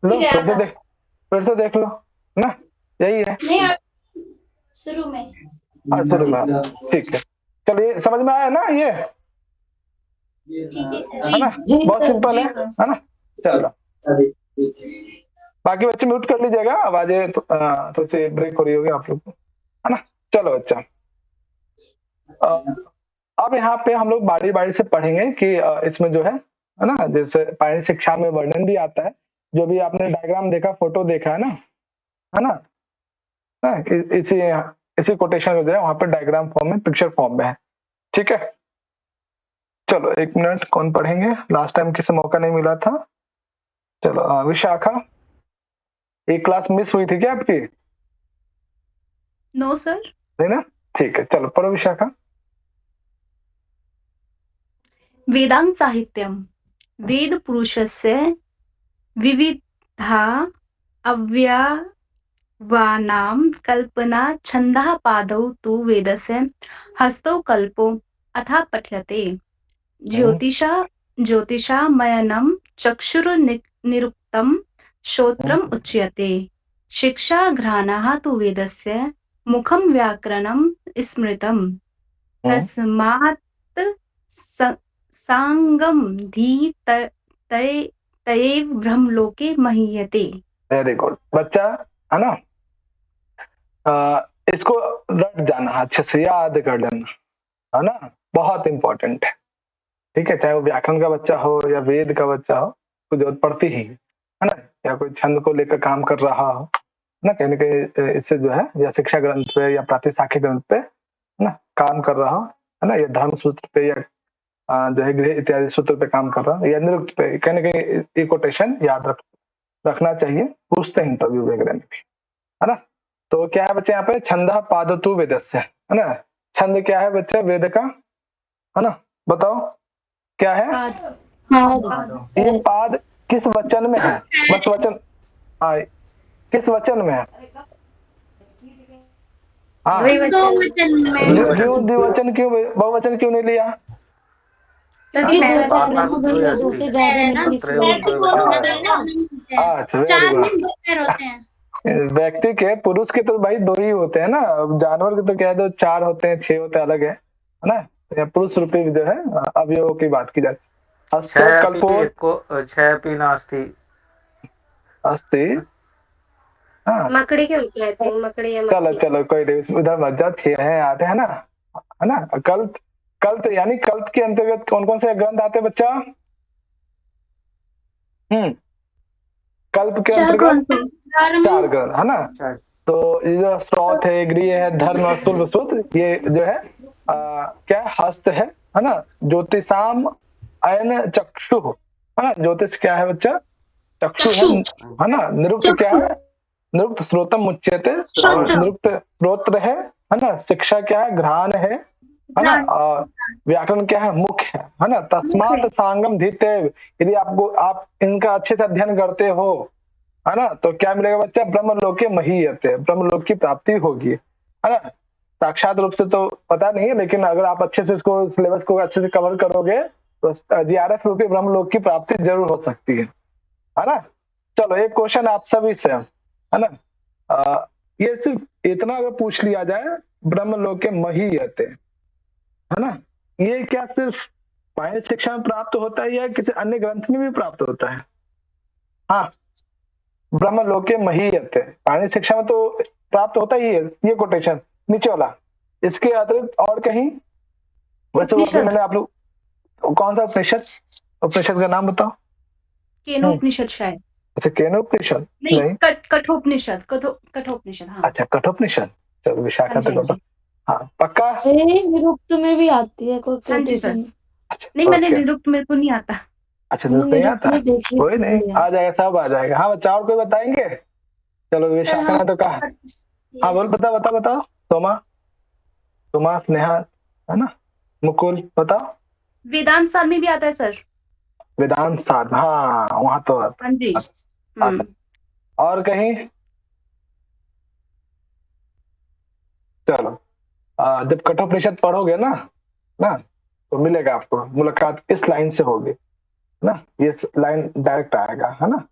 [SPEAKER 1] लो फिर से देख लो ना, यही है
[SPEAKER 5] शुरू में।
[SPEAKER 1] ठीक है। चलिए समझ में आया ना ये, है ना, बहुत सिंपल है ना। चलो बाकी बच्चे म्यूट कर लीजिएगा, आवाजें तो से ब्रेक हो रही होगी आप लोग को, है ना। चलो बच्चा अब यहाँ पे हम लोग बारी बारी से पढ़ेंगे कि इसमें जो है ना, जैसे पाणिनि शिक्षा में वर्णन भी आता है जो भी आपने डायग्राम देखा, फोटो देखा है ना, हाँ, इसी कोटेशन में जो है वहां पर डायग्राम फॉर्म में, पिक्चर फॉर्म में है। ठीक है, चलो 1 मिनट, कौन पढ़ेंगे? लास्ट टाइम किसी मौका नहीं मिला था। चलो विशाखा, एक क्लास मिस हुई थी क्या आपकी?
[SPEAKER 2] No sir.
[SPEAKER 1] नहीं ना, ठीक है, चलो पढ़ो विशाखा।
[SPEAKER 2] वेदांत साहित्यम वेद पुरुषस्य विविधा अव्यवानां कल्पना छन्दः पादौ तु वेदस्य हस्तौ कल्पो अथा पठ्यते। ज्योतिषामयनं चक्षुर्निरुक्तं श्रोत्रम् उच्यते। शिक्षा घ्राणः तु वेदस्य मुखं व्याकरणं स्मृतम्। तस्मात् सांगम धी तयैव ब्रह्मलोके महीयते।
[SPEAKER 1] वेरी गुड बच्चा, है ना? इसको रट जाना, अच्छे से याद कर लेना, है ना? बहुत इंपॉर्टेंट है। ठीक है, चाहे वो व्याकरण का बच्चा हो या वेद का बच्चा हो, तो जरूरत पड़ती ही है ना, या कोई छंद को लेकर काम कर रहा हो ना, कहीं ना कहीं इससे जो है, या शिक्षा ग्रंथ पे या प्रातिशाख्य ग्रंथ पे ना काम कर रहा हो, है ना, या धर्म सूत्र पे, या जो है गृह इत्यादि सूत्र पे काम कर रहा हो, या निरुक्त पे, कहीं ना कहीं ये कोटेशन याद रखना चाहिए, पूछते हैं इंटरव्यू वगैरह में भी, है ना? तो क्या है बच्चे यहाँ पे? छंदः पादतु वेदस्य, है ना? छंद क्या है बच्चे वेद का, है ना? बताओ क्या है? ये पाद किस वचन में है? बस वचन, हाँ, किस वचन में है? हाँ, क्यों द्विवचन, क्यों बहुवचन क्यों नहीं लिया? व्यक्ति के, पुरुष के तो भाई 2 ही होते हैं ना, जानवर के तो कह दो 4 होते हैं, 6 होते हैं, अलग है ना? पुरुष रूपी जो है अवयवों की बात की जाती है।
[SPEAKER 2] मकड़ी के होते हैं, मकड़ी या
[SPEAKER 1] चलो चलो कोई नहीं, उधर मत जाओ, 6 हैं, 8 है ना, है ना? कल्प यानी कल्प के अंतर्गत कौन कौन से ग्रंथ आते हैं बच्चा? कल्प के अंतर्गत 4 ग्रंथ, है ना? तो ये जो स्रोत है, गृह है, धर्म और स्थूल सूत्र, ये जो है क्या हस्त है ना? ज्योतिषाम अयन चक्षु, है ना? ज्योतिष क्या है बच्चा? चक्षु है ना? निरुक्त क्या है? निरुक्त स्रोतम उच्यते, निरुक्त स्रोत्र है ना? शिक्षा क्या है? घ्राण है ना? व्याकरण क्या है? मुख है ना? तस्मात् सांगम धीतेव, यदि आप इनका अच्छे से अध्ययन करते हो, है ना, तो क्या मिलेगा बच्चा? ब्रह्मलोके महीयते, ब्रह्मलोक की प्राप्ति होगी, है ना? साक्षात रूप से तो पता नहीं है, लेकिन अगर आप अच्छे से इसको, सिलेबस को अच्छे से कवर करोगे तो जीआरएफ रूपी ब्रह्मलोक की प्राप्ति जरूर हो सकती है ना? चलो एक क्वेश्चन आप सभी से, है ना? ये सिर्फ इतना अगर पूछ लिया जाए, ब्रह्मलोके महीयते, है ना, ये क्या सिर्फ पाणिनि शिक्षा में प्राप्त होता है या किसी अन्य ग्रंथ में भी प्राप्त होता है? हाँ, ब्रह्मलोके महीयते पाणिनि शिक्षा में तो प्राप्त होता ही है, ये कोटेशन नीचे वाला। इसके अतिरिक्त और कहीं? वैसे वो भी मैंने आप लोग, कौन सा उपनिषद का नाम बताओ?
[SPEAKER 2] केनोपनिषद शायद।
[SPEAKER 1] अच्छा, केनोपनिषद नहीं,
[SPEAKER 2] कठोपनिषद, कठोपनिषद। हाँ, अच्छा,
[SPEAKER 1] कठोपनिषद। चलो विशाखा तो हाँ पक्का?
[SPEAKER 4] निरुक्त में भी आती है कोई कोटेशन।
[SPEAKER 2] नहीं, मैंने निरुक्त, मेरे को नहीं आता।
[SPEAKER 1] अच्छा, निरुक्त नहीं आता, कोई नहीं, आ जाएगा, सब आ जाएगा। हाँ बच्चा, और कोई बताएंगे? चलो विशाखा ने तो कहा, हाँ बोल, बताओ। सोमा, स्नेहा, है ना, मुकुल, बताओ।
[SPEAKER 2] वेदांत सार में भी आता है सर।
[SPEAKER 1] वेदांत सार, हाँ वहां तो
[SPEAKER 2] हाँ जी।
[SPEAKER 1] और कहीं? चलो जब कठोपनिषद पढ़ोगे ना तो मिलेगा आपको, मुलाकात इस लाइन से होगी ना, ये लाइन डायरेक्ट आएगा, है ना?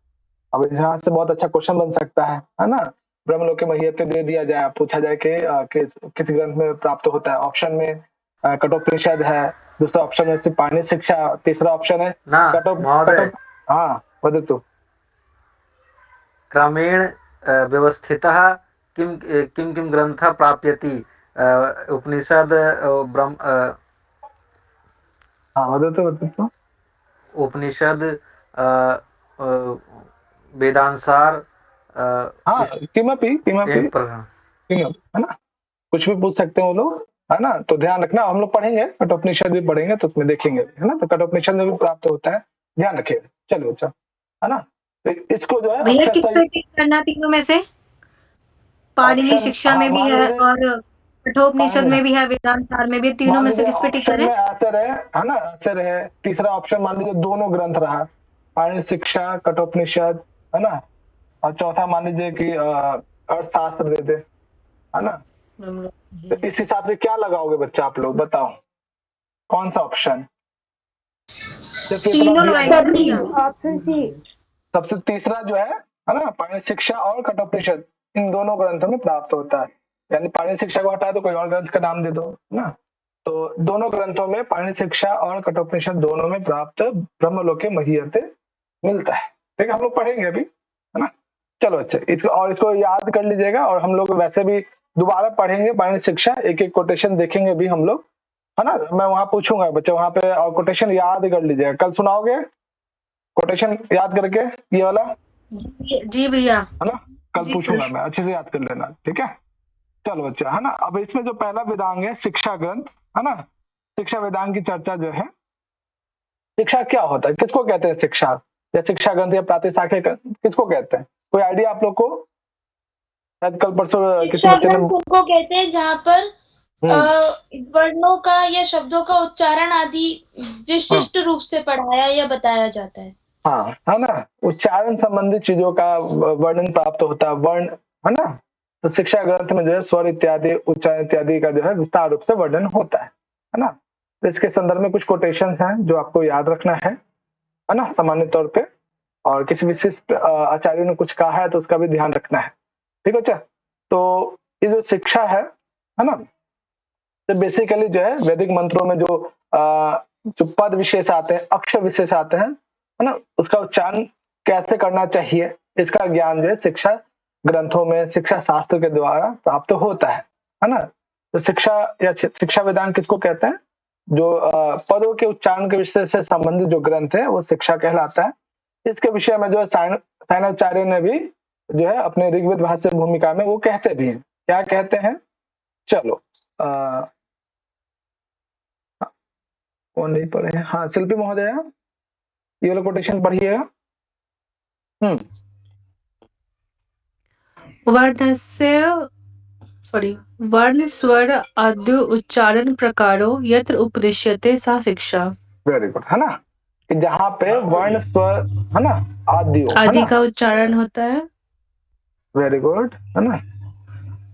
[SPEAKER 1] अब यहाँ से बहुत अच्छा क्वेश्चन बन सकता है ना? ब्रह्मलोके महीयते दे दिया जाए, पूछा जाए कि किस ग्रंथ में प्राप्त होता है। ऑप्शन में कठोपनिषद है, दूसरा ऑप्शन है पाणिनि शिक्षा, तीसरा ऑप्शन है हाँ वदतु।
[SPEAKER 6] क्रमेण व्यवस्थितः किं ग्रन्थः प्राप्यति? उपनिषद, ब्रह्म,
[SPEAKER 1] हाँ वदतु।
[SPEAKER 6] उपनिषद, वेदांसार
[SPEAKER 1] हाँ किमपि है ना, कुछ भी पूछ सकते हैं वो लोग, है ना। तो ध्यान रखना, हम लोग पढ़ेंगे कठोपनिषद भी पढ़ेंगे तो उसमें देखेंगे, है ना। तो कठोपनिषद में भी प्राप्त होता है, ध्यान रखिएगा। चलो अच्छा, है ना। तो इसको जो है
[SPEAKER 10] भैया किस पे टिक करना तीनों में से? पाणिनि शिक्षा में भी है और कठोपनिषद में भी है, वेदांतार में भी, तीनों में से किस पे टिक करें?
[SPEAKER 1] ऐसे रहे, है ना, ऐसे रहे। तीसरा ऑप्शन मान लीजिए दोनों ग्रंथ रहा, पाणिनि शिक्षा, कठोपनिषद, है ना। और चौथा मान लीजिए कि अर्थशास्त्र दे दे, है ना। तो इस हिसाब से क्या लगाओगे बच्चा, आप लोग बताओ कौन सा ऑप्शन?
[SPEAKER 2] Option C.
[SPEAKER 1] सबसे तीसरा जो है ना, पाणिनि शिक्षा और कठोपनिषद, इन दोनों ग्रंथों में प्राप्त होता है। यानी पाणिनि शिक्षा को हटा दो, कोई और ग्रंथ का नाम दे दो ना। तो दोनों ग्रंथों में, पाणिनि शिक्षा और कठोपनिषद दोनों में प्राप्त ब्रह्मलोके महीयते मिलता है। ठीक है, हम लोग पढ़ेंगे अभी, है ना। चलो अच्छा, इसको याद कर लीजिएगा। और हम लोग वैसे भी दोबारा पढ़ेंगे पाणिनि शिक्षा, एक एक कोटेशन देखेंगे भी हम लोग, है ना। मैं वहां पूछूंगा बच्चे वहां पे, और कोटेशन याद कर लीजिएगा। कल सुनाओगे कोटेशन याद करके ये वाला?
[SPEAKER 10] जी भैया,
[SPEAKER 1] है ना, कल पूछूंगा मैं, अच्छे से याद कर लेना, ठीक है। चलो बच्चा, है ना। अब इसमें जो पहला वेदांग है शिक्षा ग्रंथ, है ना। शिक्षा वेदांग की चर्चा जो है, शिक्षा क्या होता है, किसको कहते हैं शिक्षा, या शिक्षा ग्रंथ या प्रातिशाख्य किसको कहते हैं? कोई आइडिया आप लोग को? शायद कल परसों किसी बच्चे ने
[SPEAKER 3] उनको कहते हैं जहाँ पर वर्णों का या शब्दों का उच्चारण आदि विशिष्ट रूप से पढ़ाया या बताया जाता है।
[SPEAKER 1] हाँ, है ना, उच्चारण संबंधित चीजों का वर्णन प्राप्त होता है, वर्ण, है ना। तो शिक्षा ग्रंथ में जो है स्वर इत्यादि, उच्चारण इत्यादि का जो है विस्तार रूप से वर्णन होता है ना। तो इसके संदर्भ में कुछ कोटेशन हैं जो आपको याद रखना है ना, सामान्य तौर पे। और किसी विशिष्ट आचार्य ने कुछ कहा है तो उसका भी ध्यान रखना है, ठीक है। अच्छा, तो ये जो शिक्षा है ना, तो बेसिकली जो है वैदिक मंत्रों में जो पद विशेष आते हैं, अक्षर विशेष आते हैं, है ना, उसका उच्चारण कैसे करना चाहिए, इसका ज्ञान जो है शिक्षा ग्रंथों में, शिक्षा शास्त्र के द्वारा प्राप्त होता है ना। तो शिक्षा या शिक्षा वेदांग किसको कहते हैं? जो पदों के उच्चारण के विषय से संबंधित जो ग्रंथ है वो शिक्षा कहलाता है। इसके विषय में जो है सायणाचार्य ने भी जो है अपने ऋग्वेद भाष्य भूमिका में वो कहते भी हैं। क्या कहते हैं? चलो कौन नहीं पढ़े हैं? हाँ, शिल्पी महोदय, ये वाला कोटेशन पढ़िएगा।
[SPEAKER 10] वर्ण स्वर आदि उच्चारण प्रकारों यत्र उपदिश्यते सा शिक्षा।
[SPEAKER 1] वेरी गुड, है ना, कि जहाँ पे वर्ण स्वर, है ना,
[SPEAKER 10] आदि का उच्चारण होता है।
[SPEAKER 1] वेरी गुड, है ना,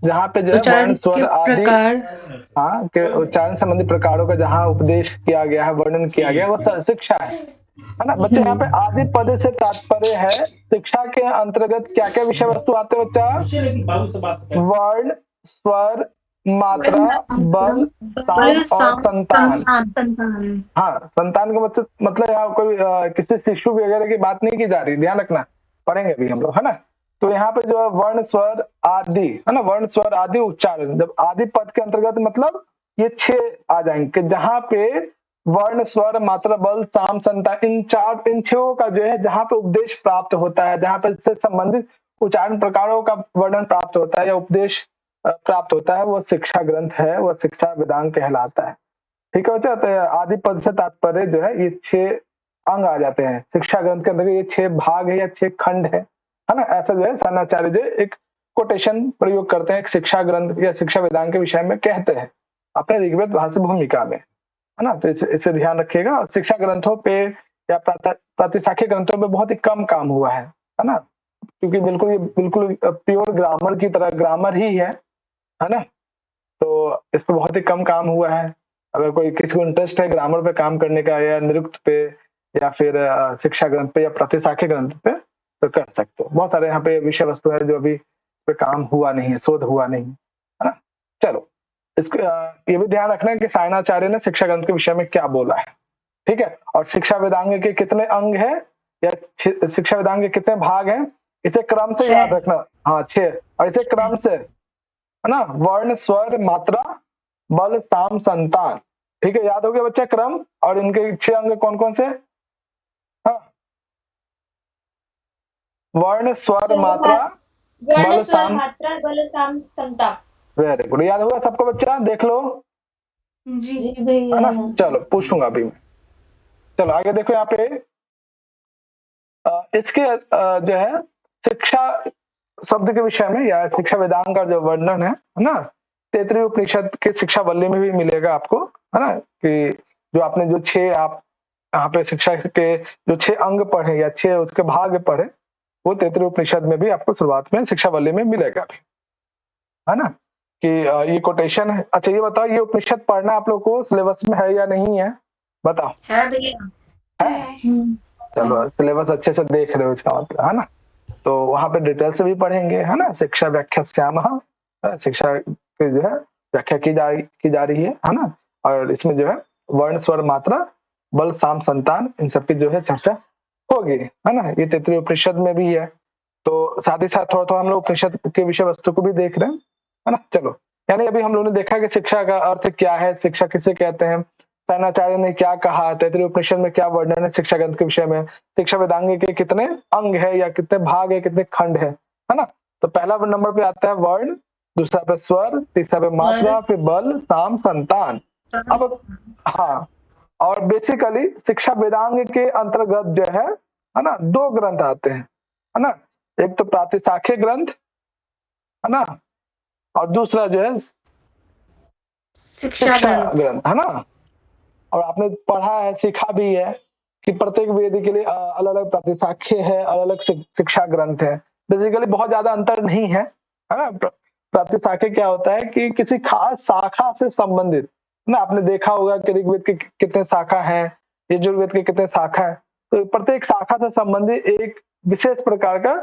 [SPEAKER 1] जहाँ पे जो है वर्ण स्वर आदि, हाँ, के उच्चारण संबंधी प्रकारों का जहाँ उपदेश किया गया है, वर्णन किया गया, वो शिक्षा है ना। बच्चे यहाँ पे आदि पद से तात्पर्य है शिक्षा के अंतर्गत क्या क्या विषय वस्तु आते हैं बच्चा? वर्ण, स्वर, मात्रा, बल, तान और संतान। हाँ, संतान का मतलब यहाँ कोई किसी शिशु वगैरह की बात नहीं की जा रही, ध्यान रखना, पढ़ेंगे भी हम लोग, है ना। तो यहाँ पे जो है वर्ण स्वर आदि, है ना, वर्ण स्वर आदि उच्चारण, जब आदि पद के अंतर्गत मतलब ये 6 आ जाएंगे, जहाँ पे वर्ण स्वर मात्रा बल साम संतान, इन 6 का जो है जहाँ पे उपदेश प्राप्त होता है, जहाँ पे इससे संबंधित उच्चारण प्रकारों का वर्णन प्राप्त होता है या उपदेश प्राप्त होता है, वो शिक्षा ग्रंथ है, वो शिक्षा वेदांग कहलाता है, ठीक है बच्चा। तो आदि पद से तात्पर्य जो है ये 6 अंग आ जाते हैं शिक्षा ग्रंथ के अंदर, ये 6 भाग है या 6 खंड है ना। ऐसा जो है सायणाचार्य जो एक कोटेशन प्रयोग करते हैं, एक शिक्षा ग्रंथ या शिक्षा वेदांग के विषय में कहते हैं अपने ऋग्वेद भाष्य भूमिका में, है ना। तो इसे ध्यान रखिएगा। और शिक्षा ग्रंथों पे या प्रातिशाख्य ग्रंथों पे बहुत ही कम काम हुआ है ना, क्योंकि बिल्कुल प्योर ग्रामर की तरह ग्रामर ही है ना। तो इस पे बहुत ही कम काम हुआ है। अगर कोई किसी को इंटरेस्ट है ग्रामर पे काम करने का, या निरुक्त पे, या फिर शिक्षा ग्रंथ पे या प्रतिशाख्य ग्रंथ पे, तो कर सकते हो। बहुत सारे यहाँ पे विषय वस्तु है जो अभी इस पे काम हुआ नहीं है, शोध हुआ नहीं है ना। चलो, इसको ये भी ध्यान रखना है कि सायणाचार्य ने शिक्षा ग्रंथ के विषय में क्या बोला है, ठीक है। और शिक्षा वेदांग के कितने अंग है या शिक्षा वेदांग के कितने भाग हैं, इसे क्रम से याद रखना। हाँ, 6, और इसे क्रम से, है ना, वर्ण स्वर मात्रा बल साम संतान, ठीक है, याद हो गया बच्चा क्रम। और इनके 6 अंग कौन कौन से? हाँ, वर्ण स्वर
[SPEAKER 2] स्वर
[SPEAKER 1] मात्रा
[SPEAKER 3] वर्ण
[SPEAKER 1] बल
[SPEAKER 3] स्वर
[SPEAKER 1] साम।
[SPEAKER 3] मात्रा बल साम समता।
[SPEAKER 1] वेरी गुड, याद हुआ सबको बच्चा? देख लो,
[SPEAKER 10] जी
[SPEAKER 4] जी
[SPEAKER 1] है
[SPEAKER 4] भैया।
[SPEAKER 1] ना? चलो पूछूंगा अभी मैं। चलो आगे देखो यहाँ पे इसके जो है शिक्षा शब्द के विषय में या शिक्षा वेदांग का जो वर्णन है ना, तैतरीय उपनिषद के शिक्षा वल्ली में भी मिलेगा आपको, है ना? कि जो आपने जो 6 आप यहाँ पे शिक्षा के जो 6 अंग पढ़े या 6 उसके भाग पढ़े, वो तैतरीय उपनिषद में भी आपको शुरुआत में शिक्षा वल्ली में मिलेगा भी, है ना? कि ये कोटेशन है। अच्छा ये बताओ, ये उपनिषद पढ़ना आप लोग को सिलेबस में है या नहीं है? बताओ।
[SPEAKER 3] है भैया।
[SPEAKER 1] है? चलो सिलेबस अच्छे से देख रहे हो इसका मतलब, है ना? तो वहां पे डिटेल से भी पढ़ेंगे, है ना? शिक्षा व्याख्या श्याम, शिक्षा की जो है व्याख्या की जा रही है ना? और इसमें जो है वर्ण स्वर मात्रा बल साम संतान इन सबकी जो है चर्चा होगी, है ना? ये तैतरीय उपनिषद में भी है। तो साथ ही साथ थोड़ा थोड़ा हम लोग उपनिषद के विषय वस्तु को भी देख रहे हैं, है ना? चलो, यानी अभी हम लोगों ने देखा कि शिक्षा का अर्थ क्या है, शिक्षा किसे कहते हैं, सायणाचार्य ने क्या कहा, तैतरीय उपनिषद में क्या वर्णन है शिक्षा ग्रंथ के विषय में, शिक्षा वेदांग के कितने अंग है या कितने भाग है, कितने खंड है ना? तो पहला नंबर पे आता है वर्ण, दूसरा पे स्वर, तीसरा पे मात्रा, फिर बल साम संतान। अब हाँ, और बेसिकली शिक्षा वेदांग के अंतर्गत जो है ना, 2 ग्रंथ आते हैं, है ना? एक तो प्रातिशाख्य ग्रंथ, है ना? और दूसरा जो है
[SPEAKER 10] शिक्षा ग्रंथ,
[SPEAKER 1] है ना? और आपने पढ़ा है, सीखा भी है कि प्रत्येक वेद के लिए अलग अलग प्रातिशाख्य है, अलग अलग शिक्षा ग्रंथ है। बेसिकली बहुत ज्यादा अंतर नहीं है ना? प्रातिशाख्य क्या होता है कि किसी खास शाखा से संबंधित ना, आपने देखा होगा कि ऋग्वेद के कितने शाखा है, यजुर्वेद के कितने शाखा है, तो प्रत्येक शाखा से संबंधित एक विशेष प्रकार का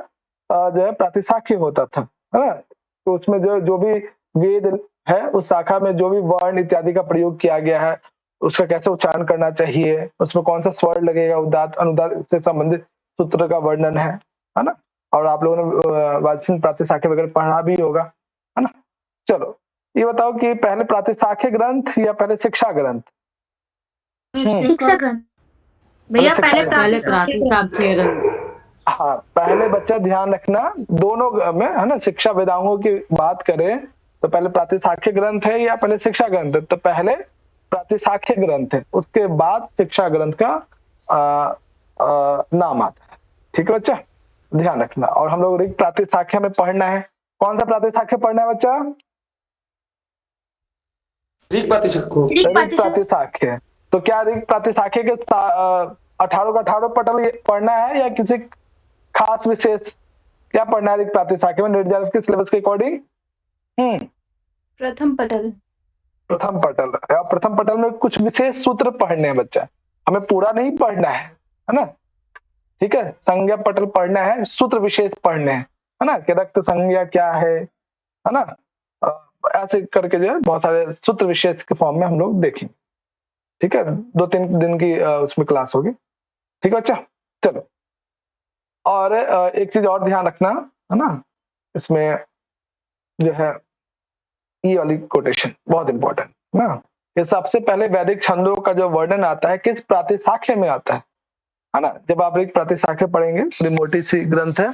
[SPEAKER 1] जो है प्रातिशाख्य होता था, है ना? तो उसमें जो भी वेद है उस शाखा में जो भी वर्ण इत्यादि का प्रयोग किया गया है, उसका कैसे उच्चारण करना चाहिए, उसमें कौन सा स्वर लगेगा, उदात्त अनुदात्त से संबंधित सूत्र का वर्णन है ना? और आप लोगों ने वाचस्पति प्रातिशाख्य वगैरह पढ़ा भी होगा, है ना? चलो ये बताओ कि पहले प्रातिशाख्य ग्रंथ या पहले शिक्षा ग्रंथ?
[SPEAKER 10] शिक्षा ग्रंथ भैया, पहले प्रातिशाख्य ग्रंथ।
[SPEAKER 1] हाँ, पहले बच्चा ध्यान रखना दोनों में, है ना? शिक्षा वेदांगों की बात करें तो पहले प्रातिशाख्य ग्रंथ है या पहले शिक्षा ग्रंथ है? तो पहले प्रातिशाख्य ग्रंथ है, उसके बाद शिक्षा ग्रंथ का नाम आता है। ठीक है बच्चा, ध्यान रखना। और हम लोग ऋग प्रातिशाख्य में पढ़ना है। कौन सा प्रातिशाख्य पढ़ना है बच्चा?
[SPEAKER 9] ऋग
[SPEAKER 1] प्रातिशाख्य। तो क्या ऋग प्रातिशाख्य के 18 का 18 पटल पढ़ना है या किसी खास विशेष क्या पढ़ना है ऋग प्रातिशाख्य में निर्धारित के सिलेबस के अकॉर्डिंग?
[SPEAKER 8] प्रथम पटल।
[SPEAKER 1] प्रथम पटल, प्रथम पटल में कुछ विशेष सूत्र पढ़ने हैं बच्चा, हमें पूरा नहीं पढ़ना है ना? ठीक है, संज्ञा पटल पढ़ना है, सूत्र विशेष पढ़ने हैं, है ना? कि रक्त संज्ञा क्या है ना? ऐसे करके जो है बहुत सारे सूत्र विशेष के फॉर्म में हम लोग देखेंगे। ठीक है, 2-3 दिन की उसमें क्लास होगी। ठीक है बच्चा, चलो। और एक चीज और ध्यान रखना, है ना? इसमें जो है ये वाली कोटेशन बहुत इंपॉर्टेंट ना। ये सबसे पहले वैदिक छंदों का जो वर्णन आता है किस प्रातिशाख्य में आता है ना? जब आप एक प्रातिशाख्य पढ़ेंगे, बड़ी मोटी सी ग्रंथ है,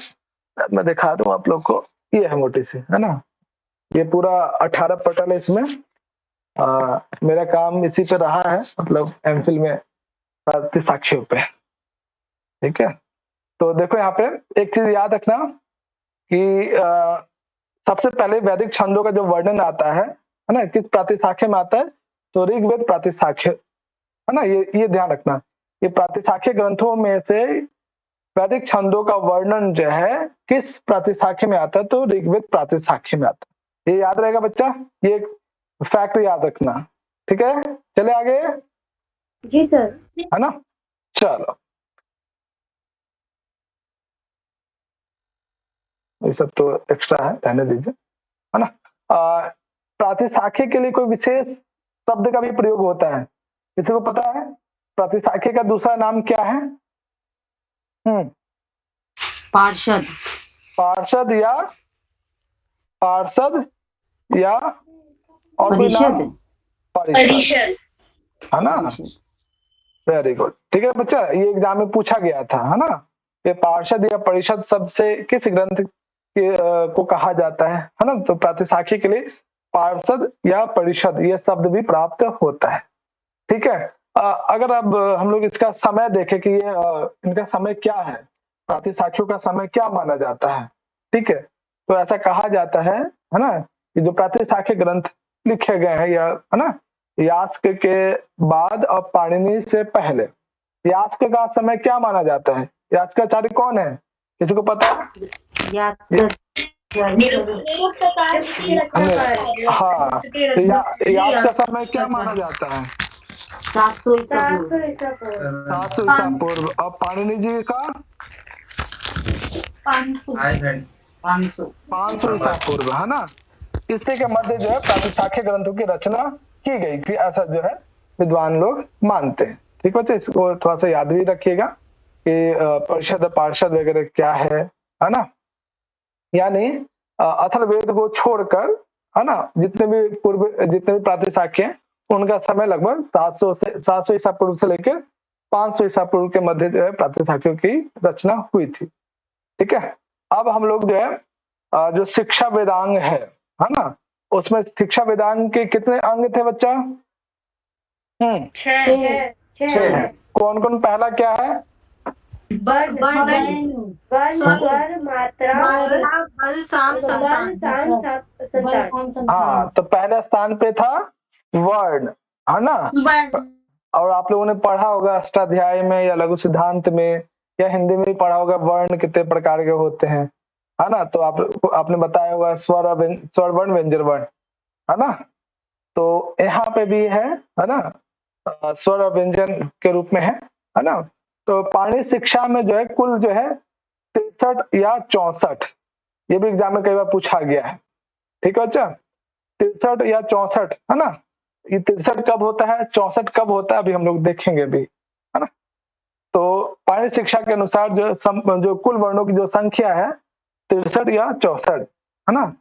[SPEAKER 1] मैं दिखा दूं आप लोग को, ये है मोटी सी, है ना? ये पूरा 18 पटल है इसमें। मेरा काम इसी पे रहा है, मतलब एमफिल में प्रातिशाख्यों पे। ठीक है, तो देखो यहाँ पे एक चीज याद रखना कि सबसे पहले वैदिक छंदों का जो वर्णन आता है ना, किस प्रातिशाख्य में आता है? तो ऋग्वेद प्रातिशाख्य, है ना? ये ध्यान रखना, ये प्रातिशाख्य ग्रंथों में से वैदिक छंदों का वर्णन जो है किस प्रातिशाख्य में आता है? तो ऋग्वेद प्रातिशाख्य में आता है। ये याद रहेगा बच्चा, ये फैक्ट याद रखना। ठीक है, चले आगे।
[SPEAKER 2] जी सर।
[SPEAKER 1] है ना? चलो, ये सब तो एक्स्ट्रा है, रहने दीजिए, है ना? प्रातिशाख्य के लिए कोई विशेष शब्द का भी प्रयोग होता है, किसी को पता है? प्रातिशाख्य का दूसरा नाम क्या है?
[SPEAKER 10] पार्षद।
[SPEAKER 1] पार्षद या और कोई नाम? परिषद, है ना? Very good. ठीक है बच्चा, ये एग्जाम में पूछा गया था, है ना? ये पार्षद या परिषद शब्द से किस ग्रंथ को कहा जाता है ना? तो प्रातिशाख्य के लिए पार्षद या परिषद ये शब्द भी प्राप्त होता है। ठीक है, अगर अब हम लोग इसका समय देखें कि ये इनका समय क्या है, प्रातिशाख्यों का समय क्या माना जाता है। ठीक है, तो ऐसा कहा जाता है ना, कि जो प्रातिशाख्य ग्रंथ लिखे गए हैं या है ना, यास्क के बाद और पाणिनि से पहले, यास्क का समय क्या माना जाता है? यास्काचार्य कौन है, किसी को पता है? हाँ, यास्क का समय क्या माना जाता है?
[SPEAKER 2] 700 ईसा पूर्व।
[SPEAKER 1] और पाणिनि जी का 500 ईसा पूर्व, है ना। इसी के मध्य जो है प्रातिशाख्य ग्रंथों की रचना की गई थी, ऐसा जो है विद्वान लोग मानते हैं। ठीक बच्चे, इसको थोड़ा सा याद भी रखिएगा कि परिषद पार्षद वगैरह क्या है ना। यानी अथर्ववेद को छोड़कर, है ना, जितने भी प्रातिशाख्य हैं उनका समय लगभग 700 ईसा पूर्व से लेकर 500 ईसा पूर्व के मध्य जो है प्रातिशाख्यों की रचना हुई थी। ठीक है, अब हम लोग जो है जो शिक्षा वेदांग है ना, उसमें शिक्षा वेदांग के कितने अंग थे बच्चा? 6 है। कौन कौन? पहला क्या है? हाँ, तो पहले स्थान पे था वर्ण, है ना। और आप लोगों ने पढ़ा होगा अष्टाध्याय में या लघु सिद्धांत में या हिंदी में भी पढ़ा होगा वर्ण कितने प्रकार के होते हैं, है ना। तो आपने बताया होगा स्वर वर्ण व्यंजन वर्ण, है ना। तो यहाँ पे भी है ना, स्वर और व्यंजन के रूप में है ना। तो पाणिनि शिक्षा में जो है कुल जो है 63 या 64, ये भी एग्जाम में कई बार पूछा गया है। ठीक है बच्चा, 63 या 64, है ना। ये 63 कब होता है, 64 कब होता है, अभी हम लोग देखेंगे भी, है ना। तो पाणिनि शिक्षा के अनुसार जो कुल वर्णों की जो संख्या है 63 या 64, है ना।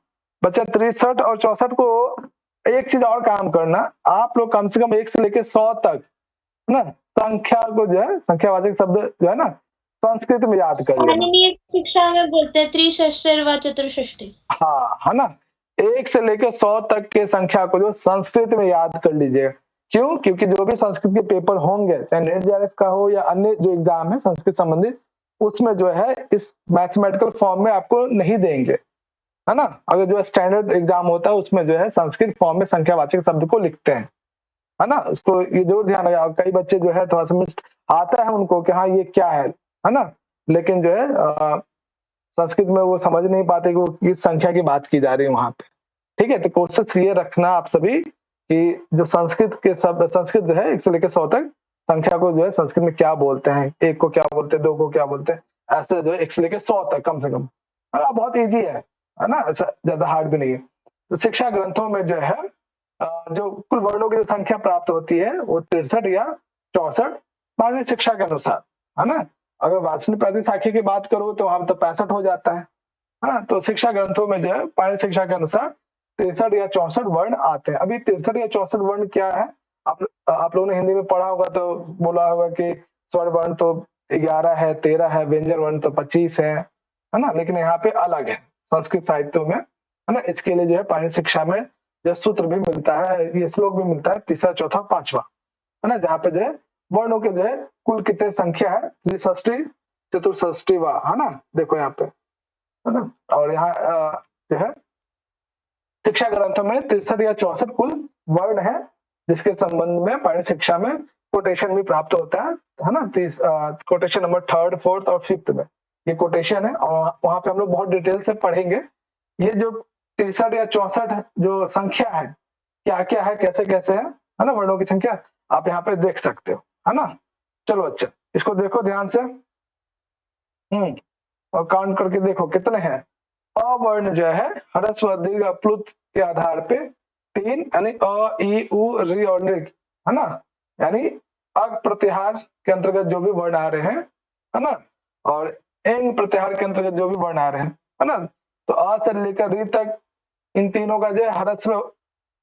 [SPEAKER 1] बच्चा 63 और 64 को एक चीज और काम करना, आप लोग कम से कम 1 से लेकर 100 तक ना संख्या को जो है संख्यावाचक शब्द जो है ना संस्कृत में याद कर लेना।
[SPEAKER 3] पाणिनीय शिक्षा में बोलते हैं त्रिषष्टि व चतुष्षष्टि।
[SPEAKER 1] हाँ, है ना, 1 से लेकर 100 तक के संख्या को जो संस्कृत में याद कर लीजिएगा। क्यों? क्योंकि जो भी संस्कृत के पेपर होंगे, चाहे नेट जेआरएफ का हो या अन्य जो एग्जाम है संस्कृत संबंधित, उसमें जो है इस मैथमेटिकल फॉर्म में आपको नहीं देंगे, है ना। अगर जो स्टैंडर्ड एग्जाम होता है उसमें जो है संस्कृत फॉर्म में संख्यावाचक शब्द को लिखते हैं, है ना। उसको ये जरूर ध्यान रखिए। कई बच्चे जो है थोड़ा सा आता है उनको कि हाँ ये क्या है ना, लेकिन जो है संस्कृत में वो समझ नहीं पाते कि वो किस संख्या की बात की जा रही है वहां पे। ठीक है, तो कोशिश ये रखना आप सभी कि जो संस्कृत के शब्द, संस्कृत जो है 1 से लेकर 100 तक संख्या को जो है संस्कृत में क्या बोलते हैं, 1 को क्या बोलते हैं, 2 को क्या बोलते हैं, ऐसे जो है 1 से लेकर 100 तक कम से कम, है ना। बहुत ईजी है ना, ऐसा ज्यादा हार्ड भी नहीं है। तो शिक्षा ग्रंथों में जो है जो कुल वर्णों की जो संख्या प्राप्त होती है वो 63 या 64 पाणिनि शिक्षा के अनुसार, है ना। अगर वाचनिक प्रातिशाख्य की बात करो तो वहां तो 65 हो जाता है ना। तो शिक्षा ग्रंथों में जो है पाणिनि शिक्षा के अनुसार 63 या 64 वर्ण आते हैं। अभी 63 या 64 वर्ण क्या है, आप लोगों ने हिंदी में पढ़ा होगा तो बोला होगा कि स्वर वर्ण तो 11 है, 13 है, व्यंजन वर्ण तो 25 है ना। लेकिन यहाँ पे अलग है संस्कृत साहित्यों में, है ना। इसके लिए जो है पाणिनि शिक्षा में जो सूत्र भी मिलता है, ये श्लोक भी मिलता है, 3रा, 4था, 5वां, है ना, जहाँ पे जो है वर्णों के जो है कुल कितने संख्या है, त्रिषष्टि, चतुष्षष्टिवा, है ना। देखो यहाँ पे, है ना। और यहाँ जो है शिक्षा ग्रंथों में 63 या 64 कुल वर्ण है, जिसके संबंध में पाणिनि शिक्षा में कोटेशन भी प्राप्त होता है ना। कोटेशन नंबर 3rd, 4th और 5th में ये कोटेशन है, और वहां पे हम लोग बहुत डिटेल से पढ़ेंगे। ये जो 63 या 64 जो संख्या है क्या क्या है, कैसे कैसे है ना, वर्णों की संख्या आप यहाँ पे देख सकते हो, है ना। चलो अच्छा, इसको देखो ध्यान से, और काउंट करके देखो कितने हैं। अवर्ण जो है ह्रस्व दीर्घ प्लुत के आधार पे 3, यानी अ, ई, उ, री और लिग, है ना। यानी अग प्रत्याहार के अंतर्गत जो भी वर्ण आ रहे हैं, है ना, और एंग प्रत्याहार के अंतर्गत जो भी वर्ण आ रहे हैं, है ना। तो अ से लेकर री तक इन तीनों का जो है ह्रस्व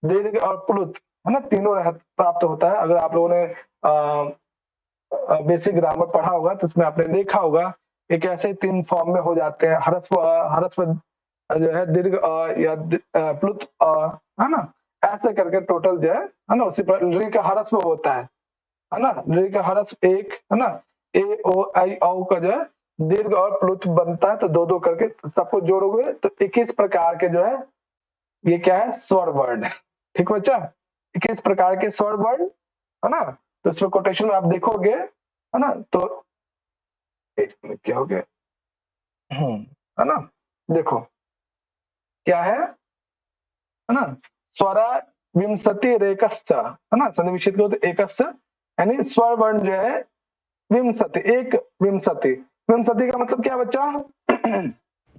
[SPEAKER 1] दीर्घ और प्लुत, है ना, तीनों प्राप्त होता है। अगर आप लोगों ने बेसिक ग्रामर पढ़ा होगा तो उसमें आपने देखा होगा एक ऐसे 3 फॉर्म में हो जाते हैं, ह्रस्व ह्रस्व जो है दीर्घ या प्लुत है ना, ऐसे करके टोटल जो है ना, उसी पर ऋ का ह्रस्व होता है ना, ऋ का ह्रस्व एक है ना, ए ओ आई औ का जो है दीर्घ और प्लुत बनता है, तो दो दो करके सबको जोड़ोगे तो 21 प्रकार के जो है ये क्या है, स्वर वर्ण। ठीक बच्चा, 21 प्रकार के स्वर वर्ण है ना। तो इसमें कोटेशन में आप देखोगे है ना, तो क्या हो गया, है ना, देखो क्या है ना, स्वरा विंशति रेकश्च है ना, संधि विच्छेद करो तो एकश्च, यानी स्वर वर्ण जो है विंशति, एक विंशति, विंशति का मतलब क्या बच्चा,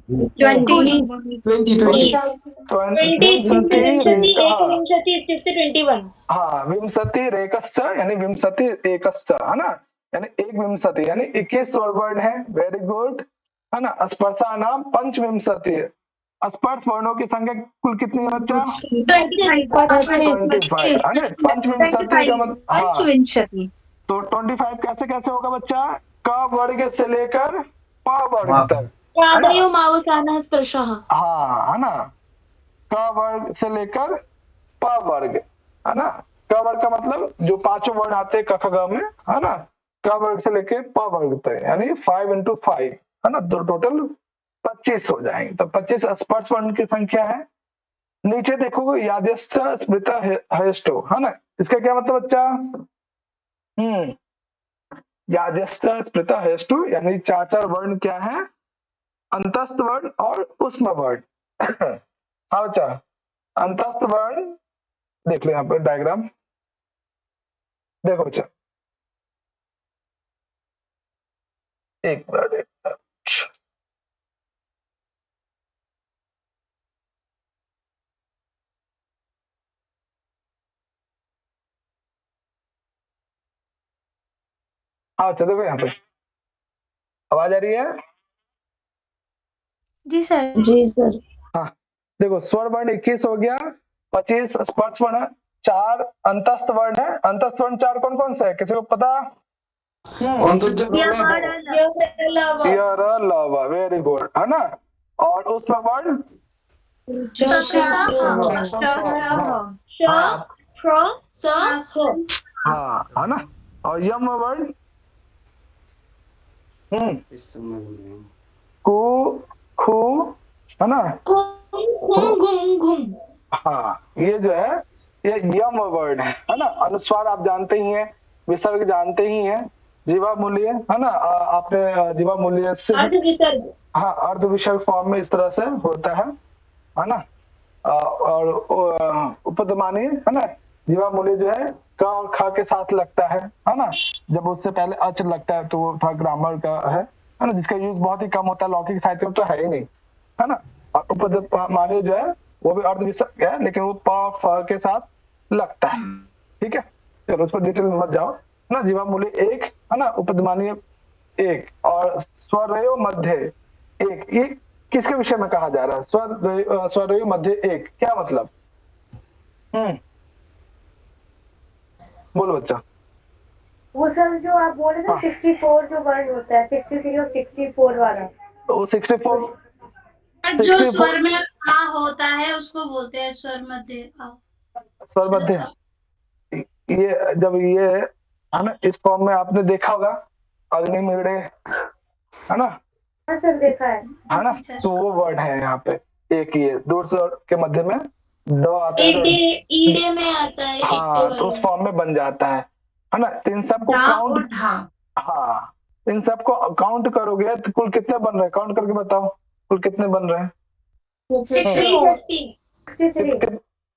[SPEAKER 3] 21
[SPEAKER 1] हाँ, विंशति रेकश्च यानी विंशति एकश्च है ना, यानी एक विंशति यानी 21 स्वर वर्ण है। वेरी गुड है ना। स्पर्शा नाम पंचविंशति, स्पर्श वर्णों की संख्या कुल कितनी है बच्चा, 25 है ना। पंचविंशति का मतलब हाँ, तो 25 कैसे कैसे होगा बच्चा, क वर्ग से लेकर प वर्ग तक,
[SPEAKER 3] पादयो मावसानः स्पर्शः,
[SPEAKER 1] हाँ है ना, क वर्ग से लेकर प वर्ग है ना। क वर्ग का मतलब जो पांचों वर्ण आते हैं क ख ग में है ना, क वर्ग से लेकर प वर्ग तक, यानी 5 into 5 है ना, तो टोटल 25 हो जाएंगे। तो 25 स्पर्श वर्ण की संख्या है। नीचे देखोगे यादृश्च स्मृत हयष्टो है ना, इसका क्या मतलब बच्चा, यादृश्च स्मृत हयष्टो यानी चार चार वर्ण क्या है, अंतस्थ वर्ण और उष्म वर्ण। हाँ बच्चा, अंतस्थ वर्ण देख लो यहाँ पर डायग्राम, देखो बच्चा, एक मिनट हाँ बच्चा, देखो यहाँ पे आवाज आ रही है,
[SPEAKER 10] जी सर।
[SPEAKER 4] जी सर।
[SPEAKER 1] हाँ देखो, स्वर वर्ण 21 हो गया, 25 स्पर्श वर्ण, 4 अंतस्थ वर्ण है। अंतस्थ वर्ण 4 कौन कौन से है, किसी को पता, लव, वेरी गुड है ना। और उसमें वर्ण हाँ है ना, और यम वर्ण कु खु है ना, हाँ ये जो है ये यम वर्ण है ना। अनुस्वार आप जानते ही हैं, विसर्ग जानते ही हैं, जीवा मूल्य है ना, आपने जीवा मूल्य से हाँ अर्ध विसर्ग फॉर्म में इस तरह से होता है ना। और उपदमानी है ना, जीवा मूल्य जो है क और ख के साथ लगता है ना, जब उससे पहले अच लगता है तो वो थोड़ा ग्रामर का है ना, जिसका यूज बहुत ही कम होता है, लौकिक साहित्य में तो है ही नहीं है ना। और उपदमानी जो है वो भी अर्ध विसर्ग है, लेकिन वो प फ के साथ लगता है। ठीक है, चलो उस पर डिटेल में मत जाओ ना। जीवा मूल्य एक है ना, उपदमानी एक, और स्वरयो मध्य एक, ये किसके विषय में कहा जा रहा है, स्वरयो मध्य एक, क्या मतलब, बोलो बच्चा।
[SPEAKER 2] वो सर जो आप बोल रहे थे 64 जो वर्ण होता है, 63 और 64 वाला,
[SPEAKER 1] तो 64
[SPEAKER 5] जो स्वर में आ होता है उसको बोलते हैं स्वर मध्य आ।
[SPEAKER 1] स्वर मध्य, ये जब ये है ना इस फॉर्म में आपने देखा होगा अग्नि मिगड़े है ना,
[SPEAKER 2] सर देखा है
[SPEAKER 1] ना, तो वो वर्ड है यहाँ पे एक, ये दूर स्वर के मध्य में ड आता है,
[SPEAKER 3] ईडे में आता है,
[SPEAKER 1] हाँ तो उस फॉर्म में बन जाता है ना। इन सबको काउंट, हाँ इन सबको काउंट करोगे तो कुल कितने बन रहे हैं, काउंट करके बताओ कुल कितने बन रहे हैं,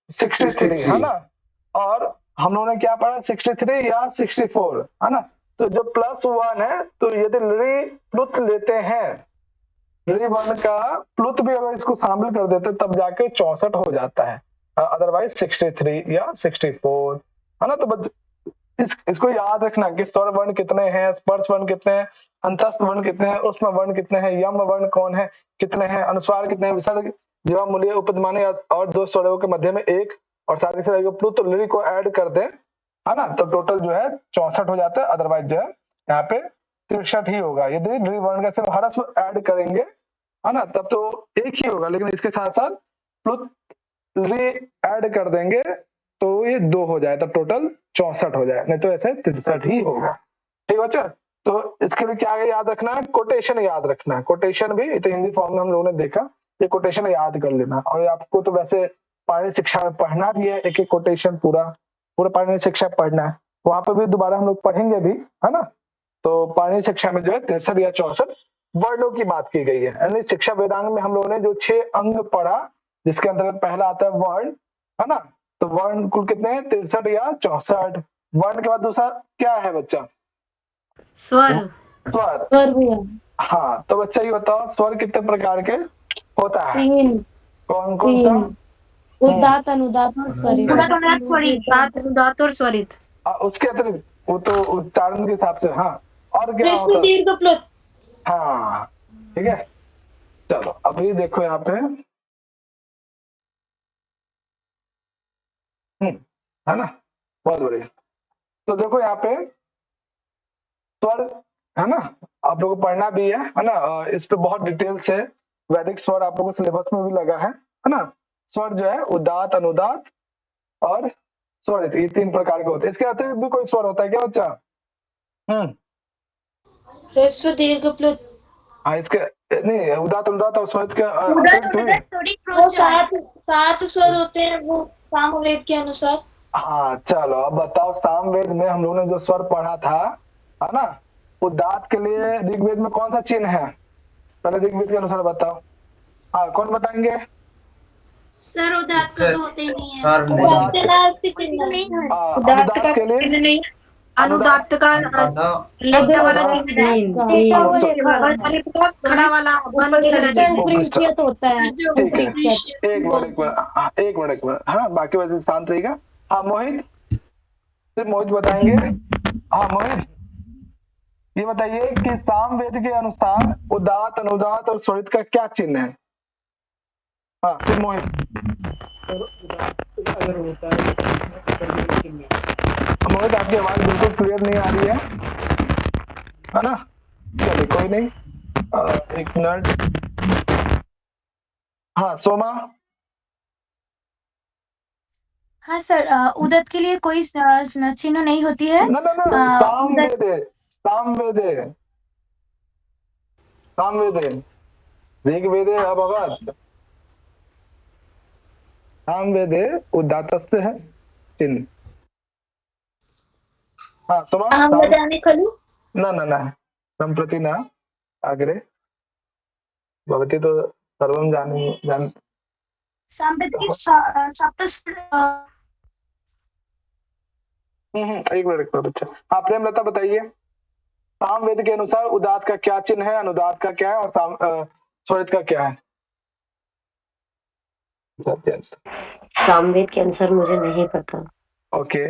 [SPEAKER 1] 63 है ना। और हम लोगों ने क्या पढ़ा, 63 या 64 है ना। तो जो +1 है, तो यदि ऋ प्लुत लेते हैं, ऋ वर्ण का प्लुत भी अगर इसको शामिल कर देते तब जाके 64 हो जाता है, अदरवाइज 63 या 64 है ना। तो इसको याद रखना कि स्वर वर्ण कितने हैं, स्पर्श वर्ण कितने हैं, अंतस्थ वर्ण कितने हैं, उष्म वर्ण कितने हैं, यम वर्ण कौन है कितने हैं, अनुस्वार कितने हैं, विसर्ग, जीवा मूल्य, उपदमानी और दो स्वरों के मध्य में एक, और साथ ही साथ प्लुत ऋ को ऐड कर दें है ना, तो टोटल जो है 64 हो जाता है। अदरवाइज जो है यहाँ पे 63 ही होगा। यदि द्विवर्ण का सिर्फ ह्रस्व ऐड करेंगे, है ना, तब तो एक ही होगा, लेकिन इसके साथ साथ प्लुत रे ऐड कर देंगे तो ये 2 हो जाए, तब टोटल 64 हो जाए, नहीं तो ऐसे 63 ही होगा। ठीक है बच्चा। तो इसके लिए क्या याद रखना है, कोटेशन याद रखना है। कोटेशन भी तो हिंदी फॉर्म में हम लोगों ने देखा, ये कोटेशन याद कर लेना। और आपको तो वैसे पाणिनि शिक्षा में पढ़ना भी है, एक एक कोटेशन पूरा पाणिनि शिक्षा पढ़ना है, वहां पर भी दोबारा हम लोग पढ़ेंगे भी, है ना। तो पाणिनि शिक्षा में जो है 63 या 64 वर्णों की बात की गई है। यानी शिक्षा वेदांग में हम लोगों ने जो 6 अंग पढ़ा, जिसके अंतर्गत पहला आता है वर्ण, है ना। तो वर्ण कुल कितने हैं, 63 या 64। वर्ण के बाद दूसरा क्या है बच्चा,
[SPEAKER 10] स्वर।
[SPEAKER 1] स्वर।
[SPEAKER 4] स्वर भैया
[SPEAKER 1] हाँ, तो बच्चा ये बताओ स्वर कितने प्रकार के होता है,
[SPEAKER 4] 3
[SPEAKER 1] कौन कौन सा।
[SPEAKER 4] उदात्त अनुदात्त और स्वरित।
[SPEAKER 10] उदात्त अनुदात्त स्वरित, उदात्त अनुदात्त और स्वरित।
[SPEAKER 1] उसके अतिरिक्त वो तो उच्चारण के हिसाब से, हाँ। और क्या
[SPEAKER 3] ह्रस्व
[SPEAKER 1] होता है,
[SPEAKER 3] दीर्घ प्लुत।
[SPEAKER 1] हाँ ठीक है। चलो अभी देखो यहाँ पे, है ना, बहुत बढ़िया। तो देखो यहाँ पे स्वर, है ना, आप लोगों को पढ़ना भी है ना। इस पे बहुत डिटेल से वैदिक स्वर आप लोगों को सिलेबस में भी लगा है ना। स्वर जो है उदात्त, अनुदात्त और स्वरित, ये 3 प्रकार के होते हैं। इसके अतिरिक्त भी कोई स्वर होता है क्या बच्चा।
[SPEAKER 3] ह्रस्व दीर्घ प्लुत।
[SPEAKER 1] हाँ, इसके नहीं, उदात्त, अनुदात्त और स्वरित के
[SPEAKER 3] उदात्त
[SPEAKER 1] अतिरिक्त भी,
[SPEAKER 3] अनुदात्त स्वरित वो 7 स्वर होते हैं वो सामवेद के अनुसार।
[SPEAKER 1] हाँ चलो अब बताओ, सामवेद में हम लोगों ने जो स्वर पढ़ा था, है ना, उदात्त के लिए ऋग्वेद में कौन सा चिन्ह है, पहले ऋग्वेद के अनुसार बताओ। हाँ, कौन बताएंगे।
[SPEAKER 5] सर उदात्त का तो होते ही नहीं है।
[SPEAKER 1] उदात्त के लिए,
[SPEAKER 10] अनुदात्त का लेटा वाला खड़ा वाला बन के
[SPEAKER 4] प्रिंसियत होता है।
[SPEAKER 1] ठीक है, एक मिनट, हाँ बाकी वैसे शांत रहेगा। हाँ मोहित, सिर्फ मोहित बताएंगे। हाँ मोहित, ये बताइए कि सामवेद के अनुसार उदात्त, अनुदात्त और स्वरित का क्या चिन्ह है। हाँ सिर्फ मोहित। अगर होता है मोहित, आपकी आवाज बिल्कुल क्लियर नहीं आ रही है ना। चलिए कोई नहीं, 1 मिनट। हाँ सोमा।
[SPEAKER 11] हाँ सर, उदत के लिए कोई चिन्ह नहीं होती है।
[SPEAKER 1] ना सामवेदे ऋग्वेदे अभवत्, सामवेदे उदात्तस्य है चिन्ह। हाँ सोमा।
[SPEAKER 3] अहं वदामि खलु।
[SPEAKER 1] न सम्प्रति न अग्रे, भवती तो सर्वं जान।
[SPEAKER 11] सामवेद की सप्त
[SPEAKER 1] एक मिनट बच्चा। हाँ प्रेमलता बताइए, सामवेद के अनुसार उदात्त का क्या चिन्ह है, अनुदात्त का क्या है और स्वरित का क्या है।
[SPEAKER 2] सामवेद के अनुसार मुझे नहीं पता।
[SPEAKER 1] ओके,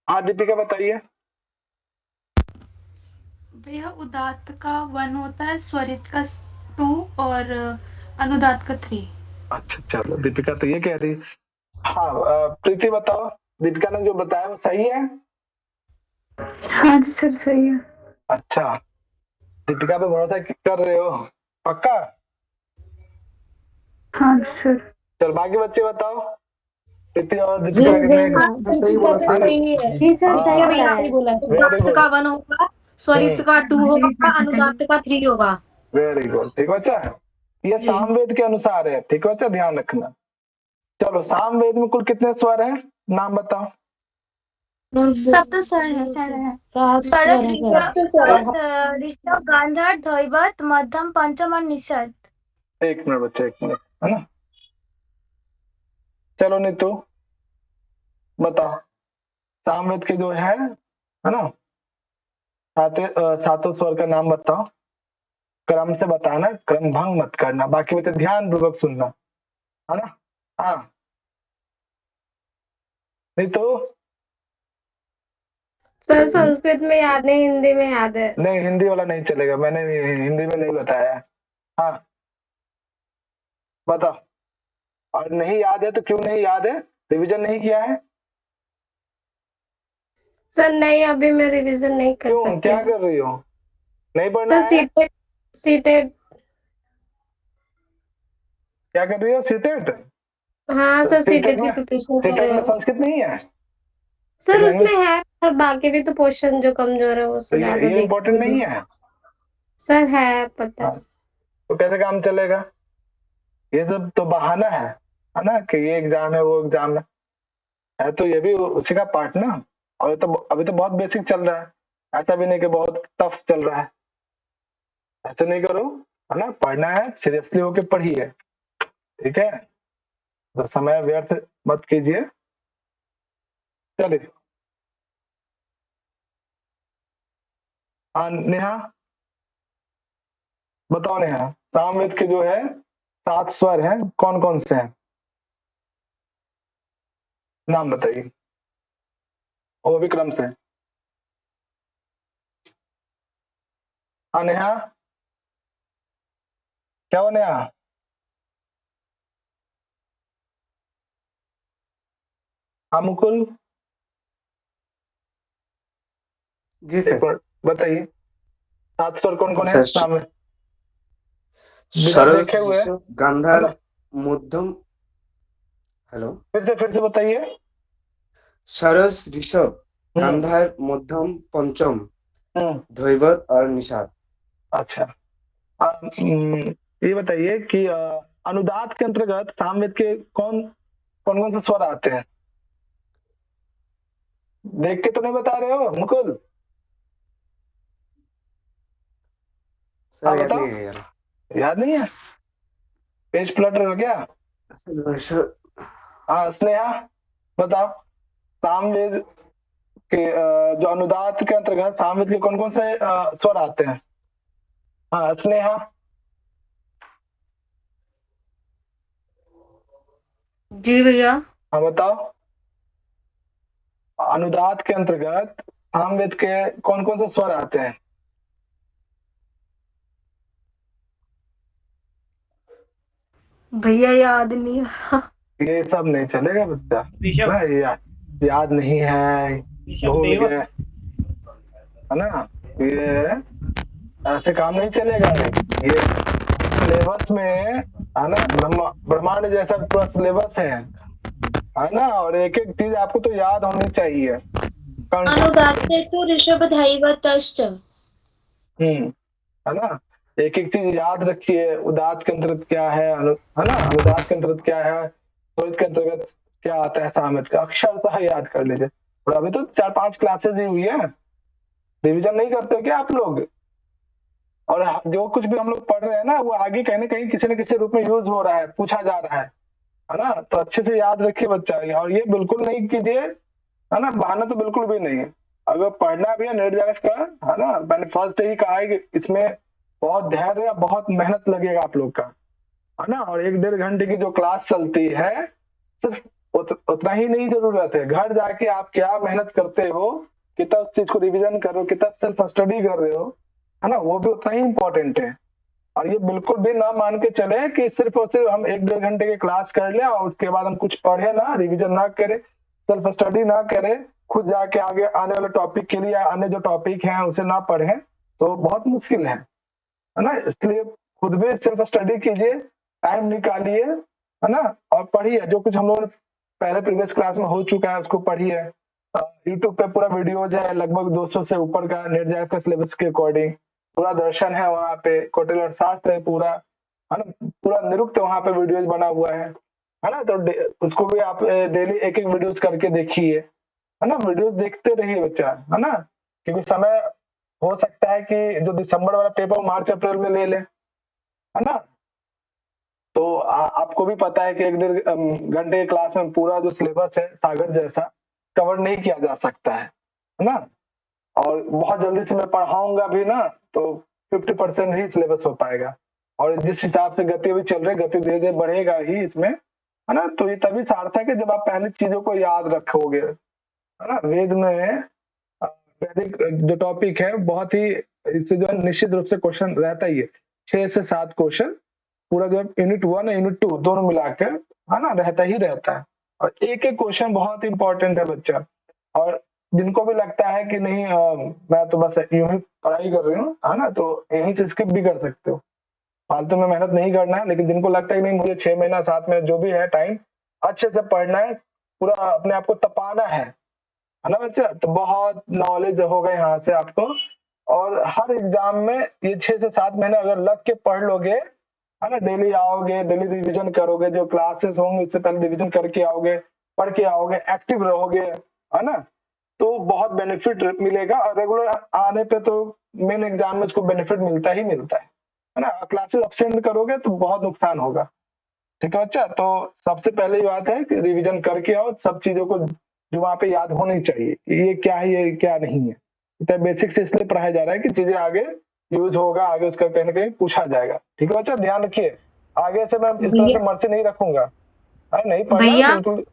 [SPEAKER 1] हाँ दीपिका बताइए।
[SPEAKER 12] भैया उदात्त का 1 होता है, स्वरित का 2 और अनुदात्त का 3।
[SPEAKER 1] अच्छा चलो, दीपिका तो ये कह रही। हाँ प्रीति बताओ, दीपिका ने जो बताया वो सही है।
[SPEAKER 8] हाँ जी सर सही है।
[SPEAKER 1] अच्छा, दीपिका पे भरोसा कर रहे हो पक्का।
[SPEAKER 8] हाँ जी सर।
[SPEAKER 1] चल बाकी बच्चे बताओ, प्रीति और दीपिका कितने
[SPEAKER 4] सही बोला,
[SPEAKER 10] उदात्त का 1 होगा, स्वरित का 2 होगा, अनुदात्त का 3 होगा।
[SPEAKER 1] वेरी गुड, ठीक बच्चा। ये सामवेद के अनुसार है, ठीक बच्चा, ध्यान रखना। चलो सामवेद में कुल कितने स्वर हैं, नाम बताओ।
[SPEAKER 11] सप्त स्वर है सर। ऋषभ, गांधार, धैवत, मध्यम, पंचम और निषद।
[SPEAKER 1] 1 मिनट बच्चा, 1 मिनट, है ना। चलो नीतू बताओ, सामवेद के जो है ना, सातों स्वर का नाम बताओ, क्रम से बताना, क्रम भंग मत करना, बाकी बच्चे ध्यान पूर्वक सुनना, है ना। हाँ नीतू।
[SPEAKER 10] सर संस्कृत में याद नहीं, हिंदी में याद है।
[SPEAKER 1] नहीं हिंदी वाला नहीं चलेगा, मैंने हिंदी में नहीं बताया। हाँ बताओ, और नहीं याद है तो क्यों नहीं याद है, रिवीजन नहीं किया है।
[SPEAKER 13] सर नहीं, अभी मैं रिवीजन नहीं कर
[SPEAKER 1] क्यों,
[SPEAKER 13] सकती।
[SPEAKER 1] क्या कर रही हो? नहीं पढ़ना
[SPEAKER 13] सर
[SPEAKER 1] है?
[SPEAKER 13] सीटेट
[SPEAKER 1] क्या कर रही हो? सीटेट?
[SPEAKER 13] हाँ सर, सीटेट की
[SPEAKER 1] में
[SPEAKER 13] प्रिपरेशन कर
[SPEAKER 1] सीटेट
[SPEAKER 13] रहे
[SPEAKER 1] में
[SPEAKER 13] हो।
[SPEAKER 1] संस्कृत नहीं है?
[SPEAKER 13] Sir
[SPEAKER 1] English?
[SPEAKER 13] उसमें है, पर बाकी भी तो पोर्शन जो कमजोर है वो
[SPEAKER 1] तो
[SPEAKER 13] ज्यादा
[SPEAKER 1] ये इम्पोर्टेंट
[SPEAKER 13] देखती
[SPEAKER 1] नहीं
[SPEAKER 13] हूँ।
[SPEAKER 1] है?
[SPEAKER 13] सर है, पता है।
[SPEAKER 1] हाँ, तो कैसे काम चलेगा? ये सब तो बहाना है ना, कि ये एग्जाम है वो एग्जाम है तो ये भी उसी का पार्ट ना। और ये तो अभी तो बहुत बेसिक चल रहा है, ऐसा भी नहीं कि बहुत टफ चल रहा है। ऐसे नहीं करो, है ना, पढ़ना है, सीरियसली होके पढ़िए, ठीक है? तो समय व्यर्थ मत कीजिए। चलिए, हाँ नेहा बताओ। नेहा, सामवेद के जो है 7 स्वर हैं, कौन कौन से हैं? नाम बताइए, वो भी क्रम से। हाँ नेहा, क्या हो नेहा? हाँ मुकुल,
[SPEAKER 7] जी
[SPEAKER 1] एक
[SPEAKER 7] सर।
[SPEAKER 1] मिनट बताइए, 7 स्वर कौन कौन है
[SPEAKER 7] सर
[SPEAKER 1] सामवेद? बिना
[SPEAKER 7] सरस,
[SPEAKER 1] देखे हुए, है
[SPEAKER 7] गांधार,
[SPEAKER 1] ना?
[SPEAKER 7] मध्यम, हेलो,
[SPEAKER 1] फिर से बताइए।
[SPEAKER 7] सरस, ऋषभ, गांधार, मध्यम, पंचम, धैवत और निषाद।
[SPEAKER 1] अच्छा, ये बताइए कि अनुदात के अंतर्गत सामवेद के कौन कौन कौन से स्वर आते हैं? देख के तो नहीं बता रहे हो मुकुल? हाँ
[SPEAKER 7] सर याद
[SPEAKER 1] बताओ।
[SPEAKER 7] नहीं है यार।
[SPEAKER 1] याद नहीं है? पेज पलट रहे हो क्या? हाँ स्नेहा बताओ, सामवेद के जो अनुदात के अंतर्गत सामवेद के कौन कौन से स्वर आते हैं? हाँ स्नेहा।
[SPEAKER 10] जी भैया।
[SPEAKER 1] हाँ बताओ, अनुदात के अंतर्गत सामवेद के कौन कौन से स्वर आते हैं?
[SPEAKER 10] भैया याद नहीं है।
[SPEAKER 1] ये सब नहीं चलेगा बच्चा, ना याद नहीं है, भूल गए, है ना? ये ऐसे काम नहीं चलेगा। ये सिलेबस में, है ना, ब्रह्मांड जैसा पूरा सिलेबस है ना? और एक एक चीज आपको तो याद होनी चाहिए।
[SPEAKER 3] अनुदात्तेषु ऋषभधैवतश्च।
[SPEAKER 1] है ना? एक एक चीज याद रखिए। उदात के अंतर्गत क्या है, है ना, अनुदात के अंतर्गत क्या है, स्वरित के अंतर्गत क्या आता है, सामवेद का अक्षरशः याद कर लीजिए। और अभी तो 4-5 क्लासेस ही हुई है, रिवीजन नहीं करते क्या आप लोग? और जो कुछ भी हम लोग पढ़ रहे हैं ना, वो आगे कहीं ना कहीं किसी न किसी रूप में यूज हो रहा है, पूछा जा रहा है ना? तो अच्छे से याद रखिए बच्चा। और ये बिल्कुल नहीं कीजिए, है ना, बहाना तो बिल्कुल भी नहीं है। अगर पढ़ना भी है नेट जैक्स का, है ना, मैंने फर्स्ट ही कहा है कि इसमें बहुत धैर्य या बहुत मेहनत लगेगा आप लोग का, है ना? और 1-1.5 घंटे की जो क्लास चलती है, सिर्फ उतना ही नहीं जरूरत है, घर जाके आप क्या मेहनत करते हो, कितना उस चीज को रिविजन कर रहे हो, कितना सेल्फ स्टडी कर रहे हो, है ना, वो भी उतना ही इम्पोर्टेंट है। और ये बिल्कुल भी ना मान के चले कि सिर्फ और सिर्फ हम 1-1.5 घंटे की क्लास कर ले और उसके बाद हम कुछ पढ़े ना, रिविजन ना करें, सेल्फ स्टडी ना करें, खुद जाके आगे आने वाले टॉपिक के लिए अन्य जो टॉपिक हैं उसे ना पढ़ें, तो बहुत मुश्किल है ना? इसलिए खुद भी सेल्फ स्टडी कीजिए, टाइम निकालिए, है ना, और पढ़िए। जो कुछ हम लोग पहले प्रीवियस क्लास में हो चुका है उसको पढ़िए। यूट्यूब पे पूरा वीडियोज है, लगभग 200 से ऊपर का, नेट जैक्स का सिलेबस के अकॉर्डिंग पूरा दर्शन है वहाँ पे, कौटिल्य अर्थशास्त्र है पूरा, है ना, पूरा निरुक्त वहाँ पे वीडियोज बना हुआ है ना? तो उसको भी आप डेली एक एक वीडियोज करके देखिए, है ना? वीडियोज देखते रहिए बच्चा, है ना? क्योंकि समय हो सकता है कि जो दिसंबर वाला पेपर मार्च अप्रैल में ले ले, है ना? तो आपको भी पता है कि 1-1.5 घंटे की क्लास में पूरा जो सिलेबस है सागर जैसा कवर नहीं किया जा सकता है ना? और बहुत जल्दी से मैं पढ़ाऊंगा भी ना, तो 50% ही सिलेबस हो पाएगा। और जिस हिसाब से गति अभी चल रही, गति धीरे धीरे बढ़ेगा ही इसमें, है ना? तो ये तभी सार्थक है जब आप पहले चीजों को याद रखोगे, है ना? वेद में वैदिक जो टॉपिक है बहुत ही, इससे जो है निश्चित रूप से क्वेश्चन रहता ही है, 6 से 7 क्वेश्चन पूरा, जो यूनिट 1 और यूनिट 2 दोनों मिलाकर, है ना, रहता ही रहता है। और एक एक क्वेश्चन बहुत इंपॉर्टेंट है बच्चा। और जिनको भी लगता है कि नहीं मैं तो बस यूं ही पढ़ाई कर रही हूँ, है ना, तो यहीं से स्किप भी कर सकते हो, फालतू में मेहनत नहीं करना है। लेकिन जिनको लगता है कि नहीं मुझे 6 महीना 7 महीना जो भी है टाइम अच्छे से पढ़ना है, पूरा अपने आप को तपाना है ना बच्चा, तो बहुत नॉलेज होगा यहाँ से आपको। और हर एग्जाम में ये 6 से 7 महीने अगर लग के पढ़ लोगे, है ना, डेली आओगे, डेली रिवीजन करोगे, जो क्लासेस होंगे उससे पहले रिवीजन करके आओगे, पढ़ के आओगे, एक्टिव रहोगे, है ना, तो बहुत बेनिफिट मिलेगा। और रेगुलर आने पे तो मेन एग्जाम में उसको बेनिफिट मिलता ही मिलता है ना। क्लासेस अब्सेंट करोगे तो बहुत नुकसान होगा, ठीक है बच्चा। तो सबसे पहले बात है कि रिवीजन करके आओ, सब चीजों को जो वहाँ पे याद होनी चाहिए, ये क्या है ये क्या नहीं है। इतना बेसिक से इसलिए पढ़ाया जा रहा है कि चीजें आगे यूज होगा, आगे उसका कहीं ना कहीं पूछा जाएगा, ठीक है बच्चा, ध्यान रखिए। आगे से मैं इस तरह से मर्जी नहीं रखूंगा, नहीं
[SPEAKER 10] भैया
[SPEAKER 1] बिल्कुल।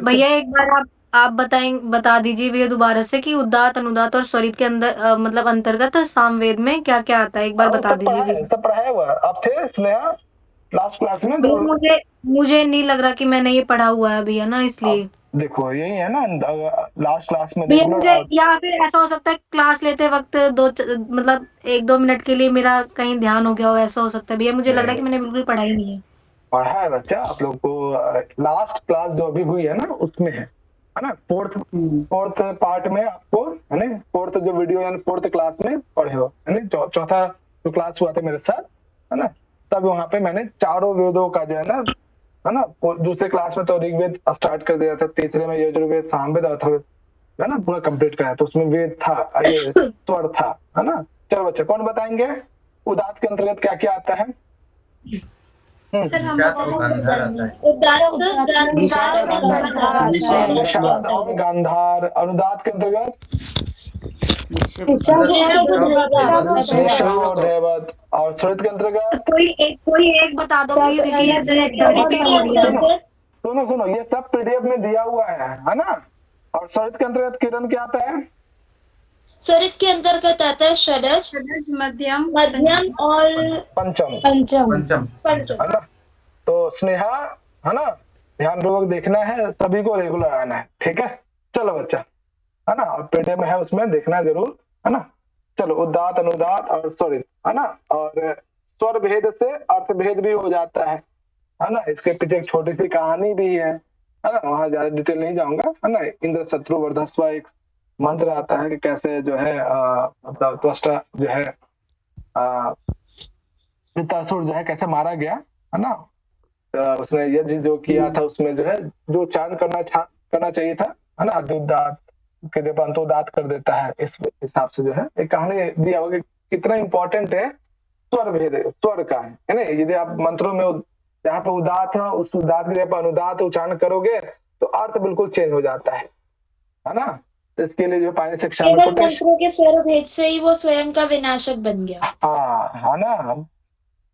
[SPEAKER 10] भैया एक बार आप बता दीजिए भैया दोबारा से कि उदात अनुदात और स्वरित के अंदर मतलब अंतर्गत सामवेद में क्या क्या आता है, एक बार बता दीजिए भैया।
[SPEAKER 1] सब पढ़ाया हुआ है, आप थे स्नेहा लास्ट क्लास में?
[SPEAKER 10] मुझे नहीं लग रहा कि मैंने ये पढ़ा हुआ है भैया ना, इसलिए।
[SPEAKER 1] देखो यही है ना, लास्ट क्लास में
[SPEAKER 10] भैया मुझे, या फिर ऐसा हो सकता है क्लास लेते वक्त मतलब 1-2 मिनट के लिए मेरा कहीं ध्यान हो गया हो, ऐसा हो सकता है भैया। मुझे लग रहा है कि मैंने बिल्कुल पढ़ा ही नहीं है।
[SPEAKER 1] पढ़ा है बच्चा, आप लोग को लास्ट क्लास जो अभी हुई है ना उसमें है ना, फोर्थ पार्ट में आपको, है ना, फोर्थ जो वीडियो यानी फोर्थ क्लास में पढ़े हो, है ना। चौथा जो क्लास हुआ था मेरे साथ, है ना, तब वहाँ पे मैंने चारों वेदों का जो है ना, दूसरे क्लास में तो ऋग्वेद स्टार्ट कर दिया था, तीसरे में यजुर्वेद, सामवेद, अथर्ववेद, है ना, पूरा कंप्लीट कराया। तो उसमें वेद था, ये स्वर था, है ना। चलो बच्चे कौन बताएंगे उदात के अंतर्गत क्या क्या आता है?
[SPEAKER 5] सर हम
[SPEAKER 1] गांधार। अनुदात के अंतर्गत और स्वरित के अंतर्गत
[SPEAKER 10] कोई एक बता दो प्लीज।
[SPEAKER 1] सुनो ये सब पीडीएफ में दिया हुआ है ना। और स्वरित के अंतर्गत किरण क्या आता है?
[SPEAKER 3] स्वरित के अंतर्गत आता है षडज,
[SPEAKER 5] मध्यम
[SPEAKER 3] और
[SPEAKER 1] पंचम, है ना। तो स्नेहा, है ना, ध्यान पूर्वक देखना है, सभी को रेगुलर आना है, ठीक है। चलो बच्चा, है ना, और पीडीएफ में है उसमें देखना जरूर, है ना। चलो उदात अनुदात और स्वरित, है ना। और स्वर भेद से अर्थ भेद भी हो जाता है ना। इसके पीछे एक छोटी सी कहानी भी है ना, वहां ज्यादा डिटेल नहीं जाऊंगा, है ना। इंद्र शत्रु वर्धस्व एक मंत्र आता है कि कैसे जो है मतलब त्वष्टा जो है वृत्तासुर जो है कैसे मारा गया, है ना। उसने यज्ञ जो किया था उसमें जो है जो उच्चारण करना चाहिए था, है ना, अद्युदात के जब अंतोदात कर देता है, इस हिसाब से जो है एक कहानी दिया होगा कितना इंपॉर्टेंट है स्वर भेद, स्वर का, है ना। यदि आप मंत्रों में जहाँ पे उदात है उस उदात के जब अनुदात उच्चारण करोगे तो अर्थ बिल्कुल चेंज हो जाता है ना। तो इसके लिए जो पानी शिक्षा में
[SPEAKER 3] मंत्रों के स्वर भेद से ही वो स्वयं का विनाशक बन गया।
[SPEAKER 1] हाँ, है ना।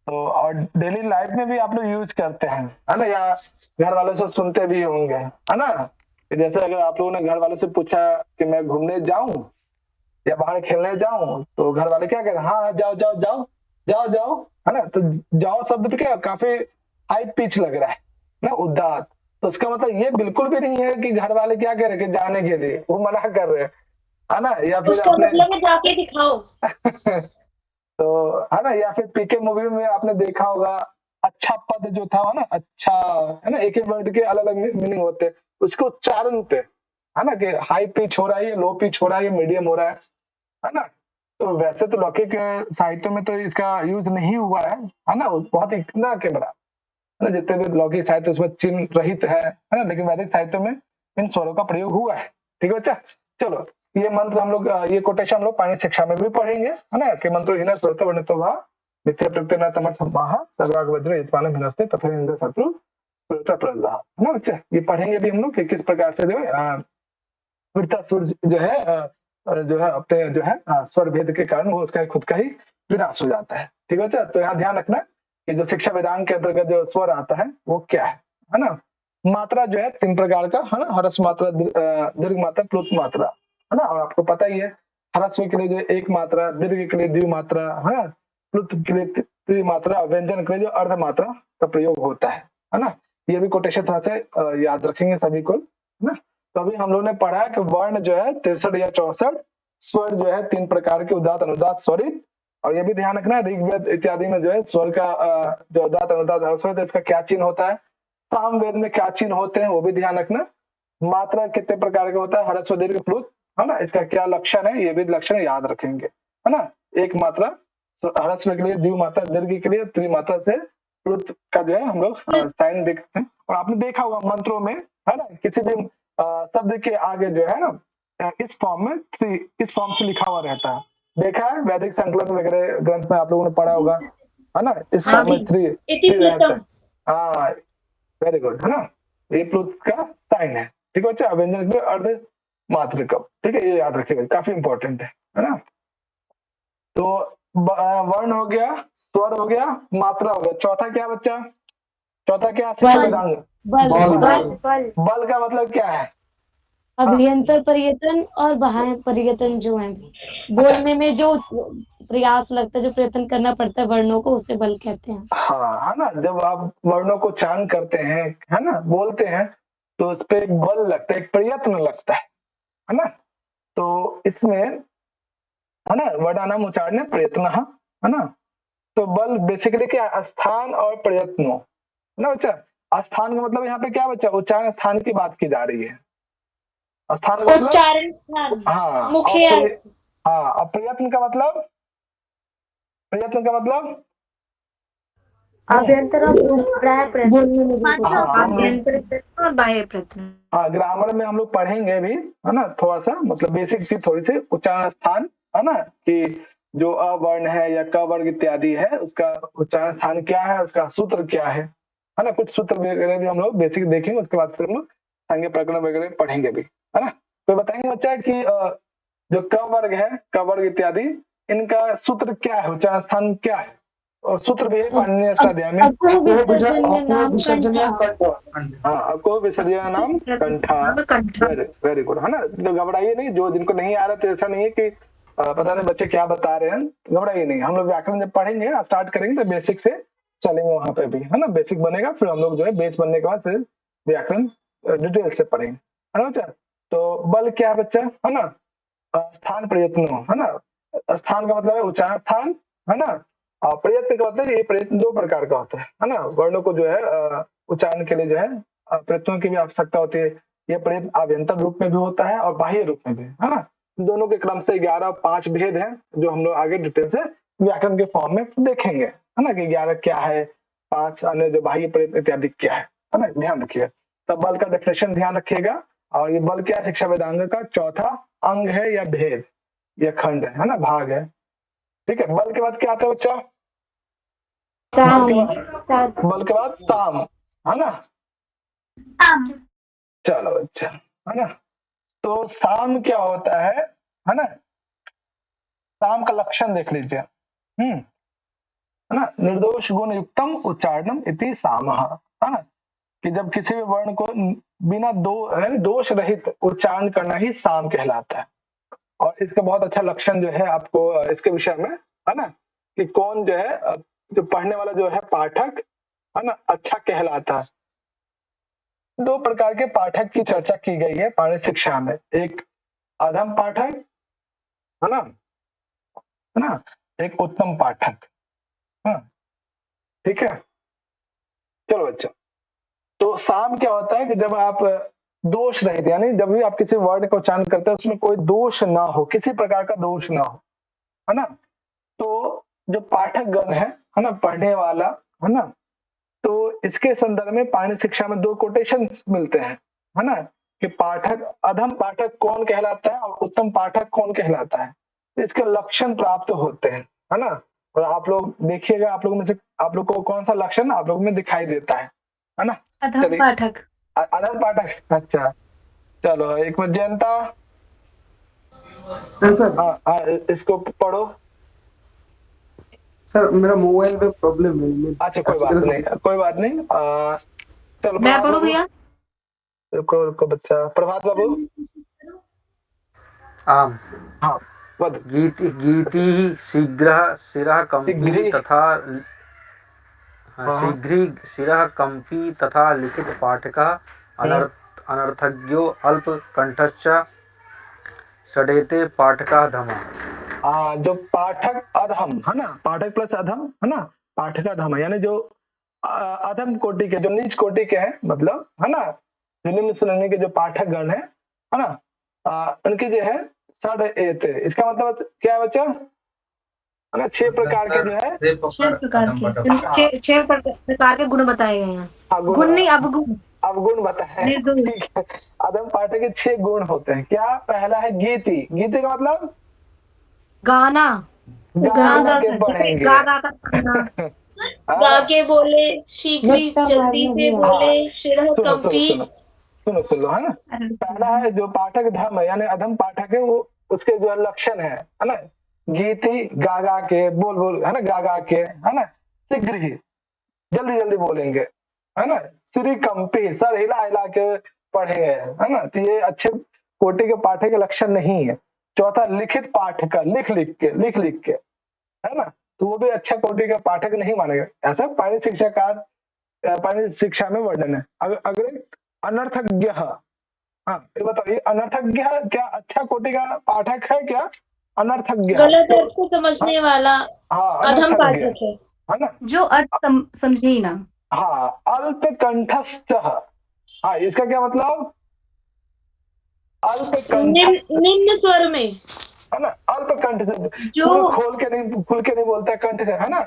[SPEAKER 1] तो और डेली लाइफ में भी आप लोग यूज करते हैं, है ना, या घर वालों से सुनते भी होंगे, है ना। जैसे अगर आप लोगों ने घर वालों से पूछा कि मैं घूमने जाऊं या बाहर खेलने जाऊं, तो घर वाले क्या कहते हैं? हाँ जाओ जाओ जाओ जाओ जाओ, है ना। तो जाओ शब्द क्या काफी हाई पिच लग रहा है ना, उदात। तो उसका मतलब ये बिल्कुल भी नहीं है कि घर वाले क्या कह रहे हैं कि जाने के लिए वो मना कर रहे हैं, है ना। या फिर
[SPEAKER 3] उसका मतलब जाके दिखाओ
[SPEAKER 1] तो, है ना, या फिर पीके मूवी में आपने देखा होगा अच्छा पद जो था, है ना, अच्छा, है ना, एक एक वर्ड के अलग अलग मीनिंग होते हैं उसके उच्चारण पे, है ना, कि हाई पिच हो रहा है, लो पिच हो रहा है, मीडियम हो रहा है ना। तो वैसे तो लौकिक साहित्य में तो इसका यूज नहीं हुआ है ना, बहुत इतना के बड़ा, है ना। जितने भी लौकिक साहित्य उसमें चिन्ह रहित है ना, लेकिन वैदिक साहित्य में इन स्वरों का प्रयोग हुआ है, ठीक है बच्चा। चलो ये मंत्र हम लोग, ये कोटेशन हम लोग पानी शिक्षा में भी पढ़ेंगे, है ना, कि मंत्रो हीना स्वरतो वर्णितो वा मिथ्या प्रत्यय न तमर्थ महा सर्वाग वज्र यजमान भिनस्ते तथा इंद्र शत्रु स्वरता प्रज्ञा, है ना बच्चा। ये पढ़ेंगे भी हम लोग कि किस प्रकार से जो है वृत्तासुर जो है अपने जो है स्वर भेद के कारण वो उसका खुद का ही विनाश हो जाता है, ठीक है बच्चा। तो यहाँ ध्यान रखना कि जो शिक्षा वेदांग के अंतर्गत जो स्वर आता है वो क्या है ना। मात्रा जो है 3 प्रकार का, है ना, ह्रस्व मात्रा, दीर्घ मात्रा, प्लुत मात्रा, है ना। और आपको पता ही है ह्रस्व के लिए जो एक मात्रा, दीर्घ के लिए द्विमात्रा, है ना, प्लुत के लिए त्रिमात्रा, व्यंजन के लिए जो अर्ध मात्रा का प्रयोग होता है ना। ये भी कोटेशन थोड़ा सा याद रखेंगे सभी को, है ना। तो अभी हम लोग ने पढ़ा कि वर्ण जो है 63 या 64, स्वर जो है 3 प्रकार के, उदात्त, अनुदात्त, स्वरित। और ये भी ध्यान रखना है ऋग्वेद इत्यादि में जो है स्वर का जो उदात्त, अनुदात्त, स्वरित, इसका क्या चिन्ह होता है। सामवेद में क्या चिन्ह होते हैं वो भी ध्यान रखना। मात्रा कितने प्रकार का होता है, ह्रस्व दीर्घ प्लुत, है ना, इसका क्या लक्षण है, ये भी लक्षण याद रखेंगे, है ना। एक मात्रा ह्रस्व के लिए, द्वि मात्रा दीर्घ के लिए, त्रिमात्रा से प्लुत का जो है हम लोग साइन देखते हैं। और आपने देखा होगा मंत्रों में, है ना, किसी भी शब्द के आगे जो है ना इस फॉर्म में इस फॉर्म से लिखा हुआ रहता है। देखा है वैदिक संकलन वगैरह ग्रंथ में आप लोगों ने पढ़ा होगा, है ना, इस फॉर्म में 3 रहता है। हाँ, वेरी गुड, है ना, ये प्लुत का साइन है। ठीक है बच्चा, अव्यंजन के अर्ध मात्रकम, ठीक है, ये याद रखिएगा, काफी इंपॉर्टेंट है ना। तो वर्ण हो गया, स्वर हो गया, मात्रा हो गया, चौथा क्या बच्चा, चौथा क्या है, वेदांग। बल का मतलब क्या है,
[SPEAKER 4] अभ्यंतर परिवर्तन और बाह्य परिवर्तन जो है, बोलने में जो प्रयास लगता है, जो प्रयत्न करना पड़ता है वर्णों को, उसे बल कहते हैं।
[SPEAKER 1] हाँ, है ना, जब आप वर्णों को उच्चारण करते हैं, है ना, बोलते हैं, तो उस पे एक बल लगता है, एक प्रयत्न लगता है ना। तो इसमें, है ना, वर्णानाम उच्चारण प्रयत्न, है ना। तो बल बेसिकली क्या है, स्थान और प्रयत्नों, है ना बच्चा। स्थान का मतलब यहाँ पे क्या बच्चा, उच्चारण स्थान की बात की जा रही है। स्थान का मतलब
[SPEAKER 3] उच्चारण स्थान,
[SPEAKER 1] हाँ,
[SPEAKER 3] मुख्य अर्थ।
[SPEAKER 1] हाँ, और प्रयत्न का मतलब, प्रयत्न का मतलब
[SPEAKER 2] अभ्यंतर और बाह्य प्रयत्न।
[SPEAKER 10] और बाह्य प्रयत्न।
[SPEAKER 1] हाँ, ग्रामर में हम लोग पढ़ेंगे भी, है ना, थोड़ा सा मतलब बेसिक सी थोड़ी सी उच्चारण स्थान, है ना, कि जो अवर्ण है या क वर्ग इत्यादि है उसका उच्चारण स्थान क्या है, उसका सूत्र क्या है ना। कुछ सूत्र वगैरह भी हम लोग बेसिक देखेंगे, उसके बाद फिर हम लोग संज्ञा प्रकरण वगैरह पढ़ेंगे भी, है ना। तो बताएंगे बच्चा कि जो क वर्ग है, क वर्ग इत्यादि, इनका सूत्र क्या है, उच्चारण स्थान क्या है, और सूत्र भी है पाणिनीय अष्टाध्याय में। हाँ, अको विसर्जन नाम कंठा, वेरी गुड, है ना। तो घबराइए नहीं, जो जिनको नहीं आ रहा तो ऐसा नहीं है कि पता नहीं बच्चे क्या बता रहे हैं, घबराइए नहीं। हम लोग व्याकरण जब पढ़ेंगे, स्टार्ट करेंगे तो बेसिक से चलेंगे वहां पे भी, है ना। बेसिक बनेगा, फिर हम लोग जो है बेस बनने के बाद फिर व्याकरण डिटेल से पढ़ेंगे, है ना बच्चा। तो बल क्या है बच्चा, है ना, स्थान प्रयत्न, है ना। स्थान का मतलब है उच्चारण स्थान, है ना। और प्रयत्न का मतलब ये प्रयत्न 2 प्रकार का होता है ना। वर्णों को जो है उच्चारण के लिए जो है प्रयत्नों की भी आवश्यकता होती है। ये प्रयत्न आभ्यंतर रूप में भी होता है और बाह्य रूप में भी, है ना। दोनों के क्रम से 11 5 भेद हैं, जो हम लोग आगे डिटेल से व्याकरण के फॉर्म में देखेंगे, है ना, कि 11 क्या है, 5 अन्य जो बाह्य प्रयत्न इत्यादि क्या है ना, ध्यान रखिएगा। तब बल का डेफिनेशन ध्यान रखिएगा। और ये बल क्या, शिक्षा वेदांग का चौथा अंग है या भेद या खंड है ना, भाग है। ठीक है, बल के बाद क्या आता है बच्चा, बल के बाद साम, है ना। चलो अच्छा, है ना। तो साम क्या होता है ना, साम का लक्षण देख लीजिए, है ना। निर्दोष गुण युक्तम उच्चारणम इति सामः, है ना, कि जब किसी भी वर्ण को बिना दोष रहित उच्चारण करना ही साम कहलाता है। और इसका बहुत अच्छा लक्षण जो है आपको इसके विषय में, है ना, कि कौन जो है, जो पढ़ने वाला जो है पाठक, है ना, अच्छा कहलाता है। 2 प्रकार के पाठक की चर्चा की गई है पाणिनि शिक्षा में, एक अधम पाठक, है ना, एक उत्तम पाठक, ठीक है। चलो बच्चों, तो साम क्या होता है कि जब आप दोष रहित, यानी जब भी आप किसी वर्ड का उच्चारण करते हैं उसमें कोई दोष ना हो, किसी प्रकार का दोष ना हो, है ना। तो जो पाठक गण है ना, पढ़ने वाला, है ना, तो इसके संदर्भ में पाणिनि शिक्षा में 2 कोटेशन मिलते हैं, है ना, कि पाठक, अधम पाठक कौन कहलाता है और उत्तम पाठक कौन कहलाता है। इसके लक्षण प्राप्त होते हैं, है ना। और आप लोग देखिएगा, आप लोगों में से आप लोग को कौन सा लक्षण आप लोगों में दिखाई देता है ना।
[SPEAKER 10] अधम पाठक,
[SPEAKER 1] अधम पाठक, अच्छा। चलो एक मिनट जनता, हाँ इसको पढ़ो
[SPEAKER 9] सर। मेरा मोबाइल में प्रॉब्लम है।
[SPEAKER 1] अच्छा कोई बात नहीं, चलो
[SPEAKER 10] मैं पढ़ूं भैया।
[SPEAKER 1] रुको बच्चा, प्रभात बाबू।
[SPEAKER 6] आम,
[SPEAKER 1] हाँ,
[SPEAKER 6] गीति शीघ्र शिरः कंपी तथा शीघ्री शिरः कंपी तथा लिखित पाठकः अनर्थज्ञो अल्प कंठश्च षडेते पाठकाधम।
[SPEAKER 1] जो पाठक अधम है ना, पाठक प्लस अधम है ना, पाठक अधम यानी जो अधम कोटि के, जो नीच कोटि के हैं, मतलब है ना, जो निम्न श्रेणी के जो पाठक गण है ना, उनकी जो है षड एते, इसका मतलब क्या है बच्चा? 6 प्रकार के जो है,
[SPEAKER 10] 6 प्रकार के गुण बताए गए हैं। गुण नहीं,
[SPEAKER 1] अवगुण बताए हैं। ठीक है, अधम पाठक के 6 गुण होते हैं। क्या? पहला है गीति। गीति का मतलब
[SPEAKER 10] गाना,
[SPEAKER 1] गा के पढ़ेंगे,
[SPEAKER 3] गा के बोले, शीघ्र जल्दी से बोले, शिरह कंपी।
[SPEAKER 1] सुनो है ना। पहला है जो पाठक धम है, यानी अधम पाठक है, वो उसके जो लक्षण है ना, गीति, गा के, बोल है ना, गा के, है ना, शीघ्र ही, जल्दी बोलेंगे, है ना, श्री कंपी, सर हिला के पढ़े, है ना, तो ये अच्छे कोटि के पाठक के लक्षण नहीं है। चौथा लिखित पाठक, लिख के, है ना, तो वो भी अच्छा कोटि का पाठक नहीं मानेगा। ऐसा पाणिनि शिक्षा में वर्णन है। अगर अनर्थज्ञ, हाँ ये बताइए, अनर्थज्ञ क्या अच्छा कोटि का पाठक है क्या? अनर्थज्ञ
[SPEAKER 3] गलत अर्थ को समझने वाला अधम पाठक
[SPEAKER 1] है ना,
[SPEAKER 10] जो अर्थ समझे ही ना।
[SPEAKER 1] हाँ, अल्प कंठस्थ, हाँ इसका क्या मतलब? अल्प कंठ,
[SPEAKER 3] निम्न स्वर में,
[SPEAKER 1] है ना, अल्प कंठ से, जो खुल के नहीं बोलता कंठ से, है ना,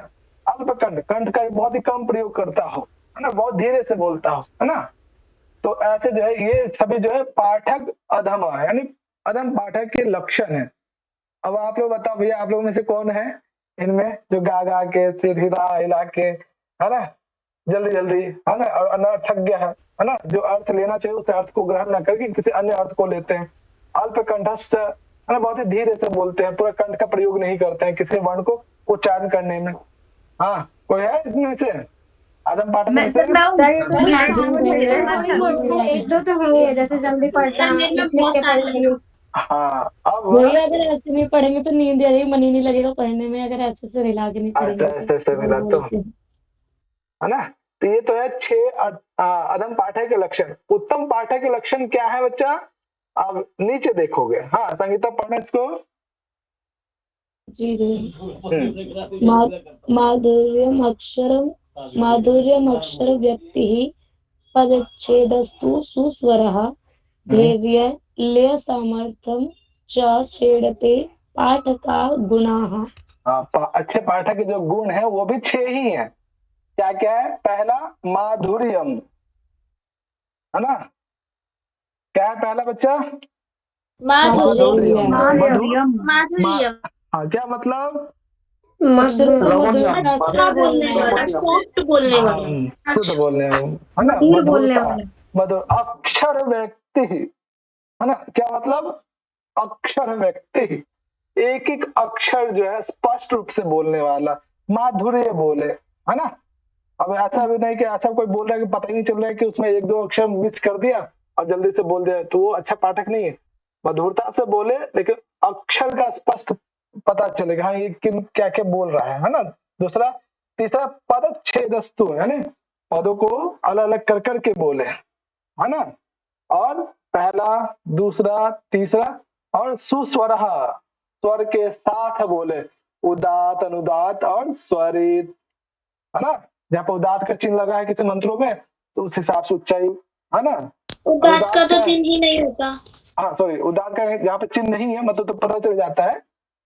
[SPEAKER 1] अल्प कंठ का बहुत ही कम प्रयोग करता हो, है ना, बहुत धीरे से बोलता हो, है ना, तो ऐसे जो है ये सभी जो है पाठक अधम है, यानी अधम पाठक के लक्षण है। अब आप लोग बताओ भैया, आप लोगों में से कौन है इनमें जो गा के, सिर हिला के, है ना, जल्दी, है ना, और अनर्थज्ञ है ना, जो अर्थ लेना चाहिए उस अर्थ को ग्रहण न करके किसी अन्य अर्थ को लेते हैं। अल्प कंठस्थ, है ना, बहुत ही धीरे से बोलते हैं, पूरा कंठ का प्रयोग नहीं करते हैं किसी वर्ण को उच्चारण करने में। हाँ, कोई है इसमें से आदम पाठक में से?
[SPEAKER 13] एक दो तो होंगे, जैसे जल्दी पढ़ना,
[SPEAKER 1] हाँ, अब
[SPEAKER 4] वही अगर ऐसे नहीं पढ़ेंगे तो नींद आ जाएगी, मन ही नहीं लगेगा पढ़ने में, अगर ऐसे से हिला के नहीं पढ़ेंगे
[SPEAKER 1] ऐसे मिला तो, है ना। तो ये तो है 6 अधम पाठक के लक्षण। उत्तम पाठक के लक्षण क्या है बच्चा? अब नीचे देखोगे। हाँ संगीता, पढ़ना इसको।
[SPEAKER 4] जी, माधुर्यम अक्षर व्यक्ति पदच्छेदस्तु सुस्वरः धैर्य लय सामर्थ्यम च षेडते पाठका गुणाः।
[SPEAKER 1] अच्छे पाठक के जो गुण है वो भी 6 ही हैं। क्या है? पहला माधुर्यम, है ना, क्या है पहला बच्चा?
[SPEAKER 3] माधुर्यम।
[SPEAKER 1] हाँ, क्या मतलब?
[SPEAKER 3] शुद्ध बोलने वाला,
[SPEAKER 1] है ना, मधुर अक्षर व्यक्ति, है ना, क्या मतलब? अक्षर व्यक्ति, एक अक्षर जो है स्पष्ट रूप से बोलने वाला, माधुर्य बोले, है ना। अब ऐसा भी नहीं कि ऐसा कोई बोल रहा है कि पता ही नहीं चल रहा है कि उसमें 1-2 अक्षर मिस कर दिया और जल्दी से बोल दिया, तो वो अच्छा पाठक नहीं है। मधुरता से बोले लेकिन अक्षर का स्पष्ट पता चलेगा, हाँ ये क्या क्या बोल रहा है ना। दूसरा, तीसरा पदच्छेदस्तु, यानी पदों को अलग अलग कर करके बोले, है ना। और पहला, दूसरा, तीसरा, और सुस्वर, स्वर के साथ बोले, उदात, अनुदात और स्वरित, है ना। जहाँ पर उदात का चिन्ह लगा है किसी मंत्रों में तो उस हिसाब से उच्चाई, है ना।
[SPEAKER 3] उदात का तो चिन्ह ही नहीं होता।
[SPEAKER 1] हाँ सॉरी, उदात का जहाँ पे चिन्ह नहीं है मतलब तो पता चल जाता है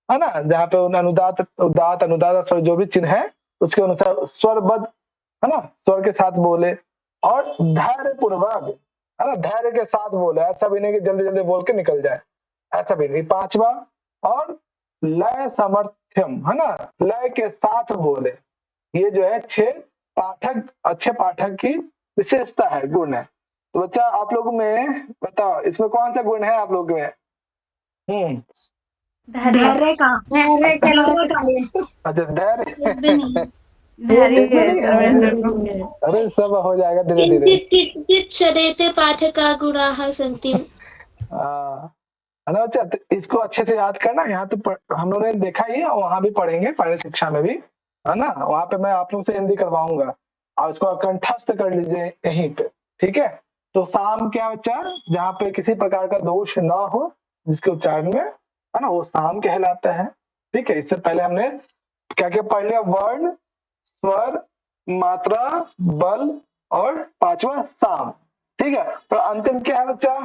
[SPEAKER 1] ना। जहाँ पे अनुदात, उदात, अनुदात स्वर जो भी चिन्ह है उसके अनुसार स्वरबद्ध, है ना, स्वर के साथ बोले। और धैर्य पूर्वक, है ना, धैर्य के साथ बोले, ऐसा भी नहीं कि जल्दी जल्दी बोल के निकल जाए, ऐसा भी नहीं। 5वां, और लय सामर्थ्यम, है ना, लय के साथ बोले। ये जो है 6 पाठक, अच्छे पाठक की विशेषता है, गुण है। तो बच्चा आप लोगों में बताओ इसमें कौन सा गुण है आप लोगों में?
[SPEAKER 10] धैर्य का,
[SPEAKER 1] अच्छा धैर्य, अरे सब हो जाएगा धीरे धीरे।
[SPEAKER 3] किंचित शरेते पाठका गुणाः सन्ति।
[SPEAKER 1] है ना बच्चा, तो इसको अच्छे से याद करना। यहाँ तो हम लोगों ने देखा ही है, वहां भी पढ़ेंगे, पाणिनि शिक्षा में भी, है ना। वहां पे मैं आप लोग से हिंदी करवाऊंगा और इसको कंठस्थ कर लीजिए यहीं पे, ठीक है। तो साम क्या बच्चा, जहाँ पे किसी प्रकार का दोष ना हो जिसके उच्चारण में, है ना, वो साम कहलाता है। ठीक है, इससे पहले हमने क्या क्या पढ़ लिया, वर्ण, स्वर, मात्रा, बल और पांचवा साम। ठीक है, तो अंतिम क्या है बच्चा,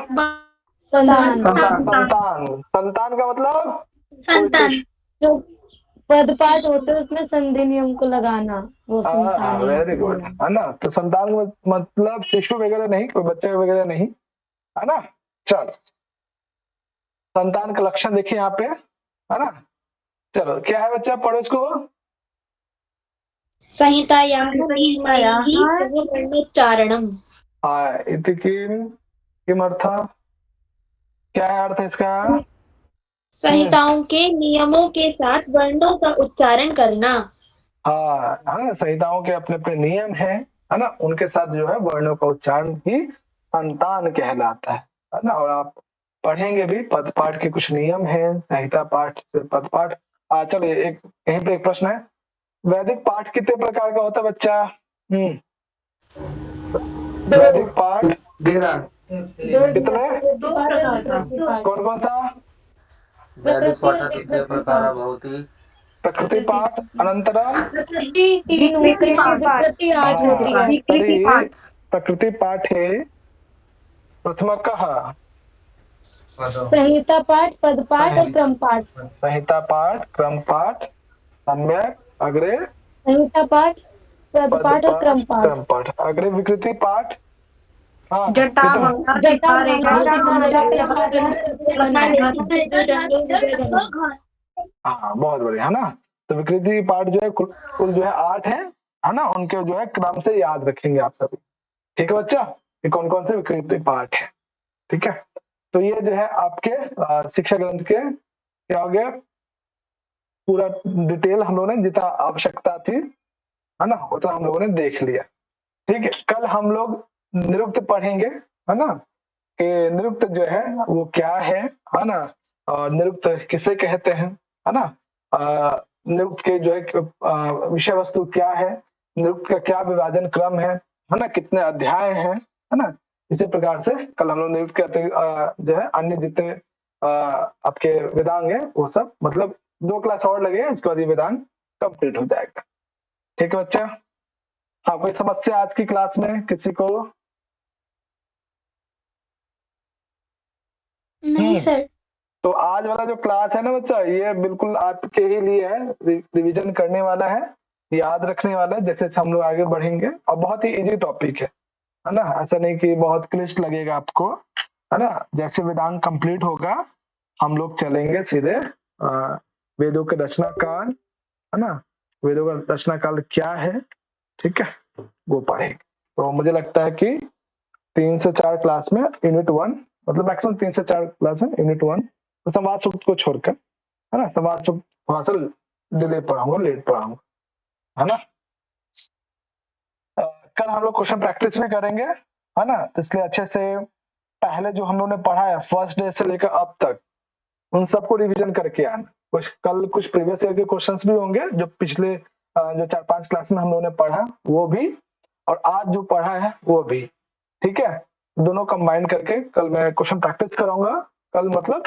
[SPEAKER 4] संतान।
[SPEAKER 1] संतान। संतान का मतलब
[SPEAKER 4] जो पद पाठ होते हैं उसमें संधि नियम को लगाना, वो संतान है।
[SPEAKER 1] वेरी गुड, है ना। तो संतान का मतलब शिशु वगैरह नहीं, कोई बच्चे वगैरह नहीं, है ना। चलो, संतान का लक्षण देखिए यहाँ पे, है ना। चलो, क्या है बच्चा, पढ़ो इसको।
[SPEAKER 3] संहितायाः वर्णोच्चारणम्।
[SPEAKER 1] हाँ, इति किमर्थः, क्या है अर्थ इसका,
[SPEAKER 3] संहिताओं के नियमों के साथ वर्णों का उच्चारण करना।
[SPEAKER 1] हाँ, है ना, संहिताओं के अपने अपने नियम है ना, उनके साथ जो है वर्णों का उच्चारण ही संतान कहलाता है ना। और आप पढ़ेंगे भी, पद पाठ के कुछ नियम हैं, संहिता पाठ से पद पाठ। चलो, एक यहीं पे एक प्रश्न है, वैदिक पाठ कितने प्रकार का होता है बच्चा? वैदिक पाठ कितने, कौन कौन सा?
[SPEAKER 6] वैदिक पाठ द्वितीय प्रकार भवति।
[SPEAKER 1] प्रकृति पाठ, अनंतरम प्रकृति पाठे प्रथमकः
[SPEAKER 4] संहिता पाठ, पद पाठ और क्रम पाठ।
[SPEAKER 1] संहिता पाठ, क्रम पाठ, सम्यक, अग्रे
[SPEAKER 4] संहिता पाठ, पद पाठ और क्रम पाठ।
[SPEAKER 1] अग्रे विकृति पाठ, हाँ, बहुत बढ़िया, है ना। तो विकृति पाठ जो है कुल जो है 8 है ना, उनके जो है क्रम से याद रखेंगे आप सभी। ठीक है बच्चा, ये कौन कौन से विकृति पाठ है। ठीक है, तो ये जो है आपके शिक्षा ग्रंथ के क्या हो गया, पूरा डिटेल हम लोगों ने जितना आवश्यकता थी, है ना, उतना हम लोगों ने देख लिया। ठीक है, कल हम लोग निरुक्त पढ़ेंगे, है ना, कि निरुक्त जो है वो क्या है ना, और निरुक्त किसे कहते हैं, है ना, निरुक्त के जो है विषय वस्तु क्या है, निरुक्त का क्या विभाजन क्रम है ना, कितने अध्याय हैं, है ना। इसी प्रकार से कल हम लोग निरुक्त के जो है अन्य जितने आपके वेदांग है वो सब, मतलब 2 क्लास और लगे, इसके बाद ये वेदांग कंप्लीट हो जाएगा। ठीक है बच्चा, हाँ, कोई समस्या आज की क्लास में किसी को?
[SPEAKER 11] नहीं सर।
[SPEAKER 1] तो आज वाला जो क्लास है ना बच्चा, ये बिल्कुल आपके ही लिए है, रिवीजन करने वाला है, याद रखने वाला है, जैसे हम लोग आगे बढ़ेंगे। और बहुत ही इजी टॉपिक है ना, ऐसा नहीं कि बहुत क्लिष्ट लगेगा आपको, है ना। जैसे वेदांग कंप्लीट होगा हम लोग चलेंगे सीधे वेदों के रचना काल, है ना, वेदों का रचना काल क्या है, ठीक है, वो पढ़ेंगे। तो मुझे लगता है कि 3 से 4 क्लास में यूनिट 1, मतलब मैक्सिमम 3 से 4 क्लास में यूनिट 1 तो संवाद सूक्त को छोड़कर, है ना, संवाद सूक्त थोड़ा सा डिले पढ़ाऊंगा, लेट पढ़ाऊंगा, है ना। कल हम लोग क्वेश्चन प्रैक्टिस में करेंगे, है ना, तो इसलिए अच्छे से पहले जो हम लोगों ने पढ़ा है फर्स्ट डे से लेकर अब तक, उन सबको रिवीजन करके आना। कल कुछ प्रीवियस ईयर के क्वेश्चंस भी होंगे जो पिछले जो 4-5 क्लास में हम लोगों ने पढ़ा वो भी, और आज जो पढ़ा है वो भी। ठीक है, दोनों कंबाइन करके कल मैं क्वेश्चन प्रैक्टिस कराऊंगा। कल मतलब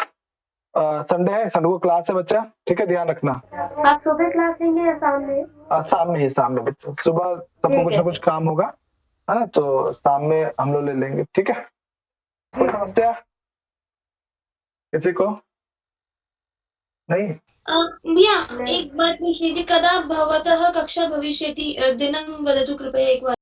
[SPEAKER 1] संडे है, संडे को क्लास है बच्चा, ठीक है, ध्यान रखना।
[SPEAKER 2] आप सुबह क्लास लेंगे या शाम में?
[SPEAKER 1] शाम में ही, शाम में बच्चा, सुबह सबको कुछ ना कुछ काम होगा, है ना, तो शाम में हम लोग ले लेंगे। ठीक है, कोई समस्या किसी को? नहीं
[SPEAKER 3] भैया एक बात पूछ लीजिए, कदा भवतः कक्षा भविष्यति, दिनं वदतु कृपया एक बार।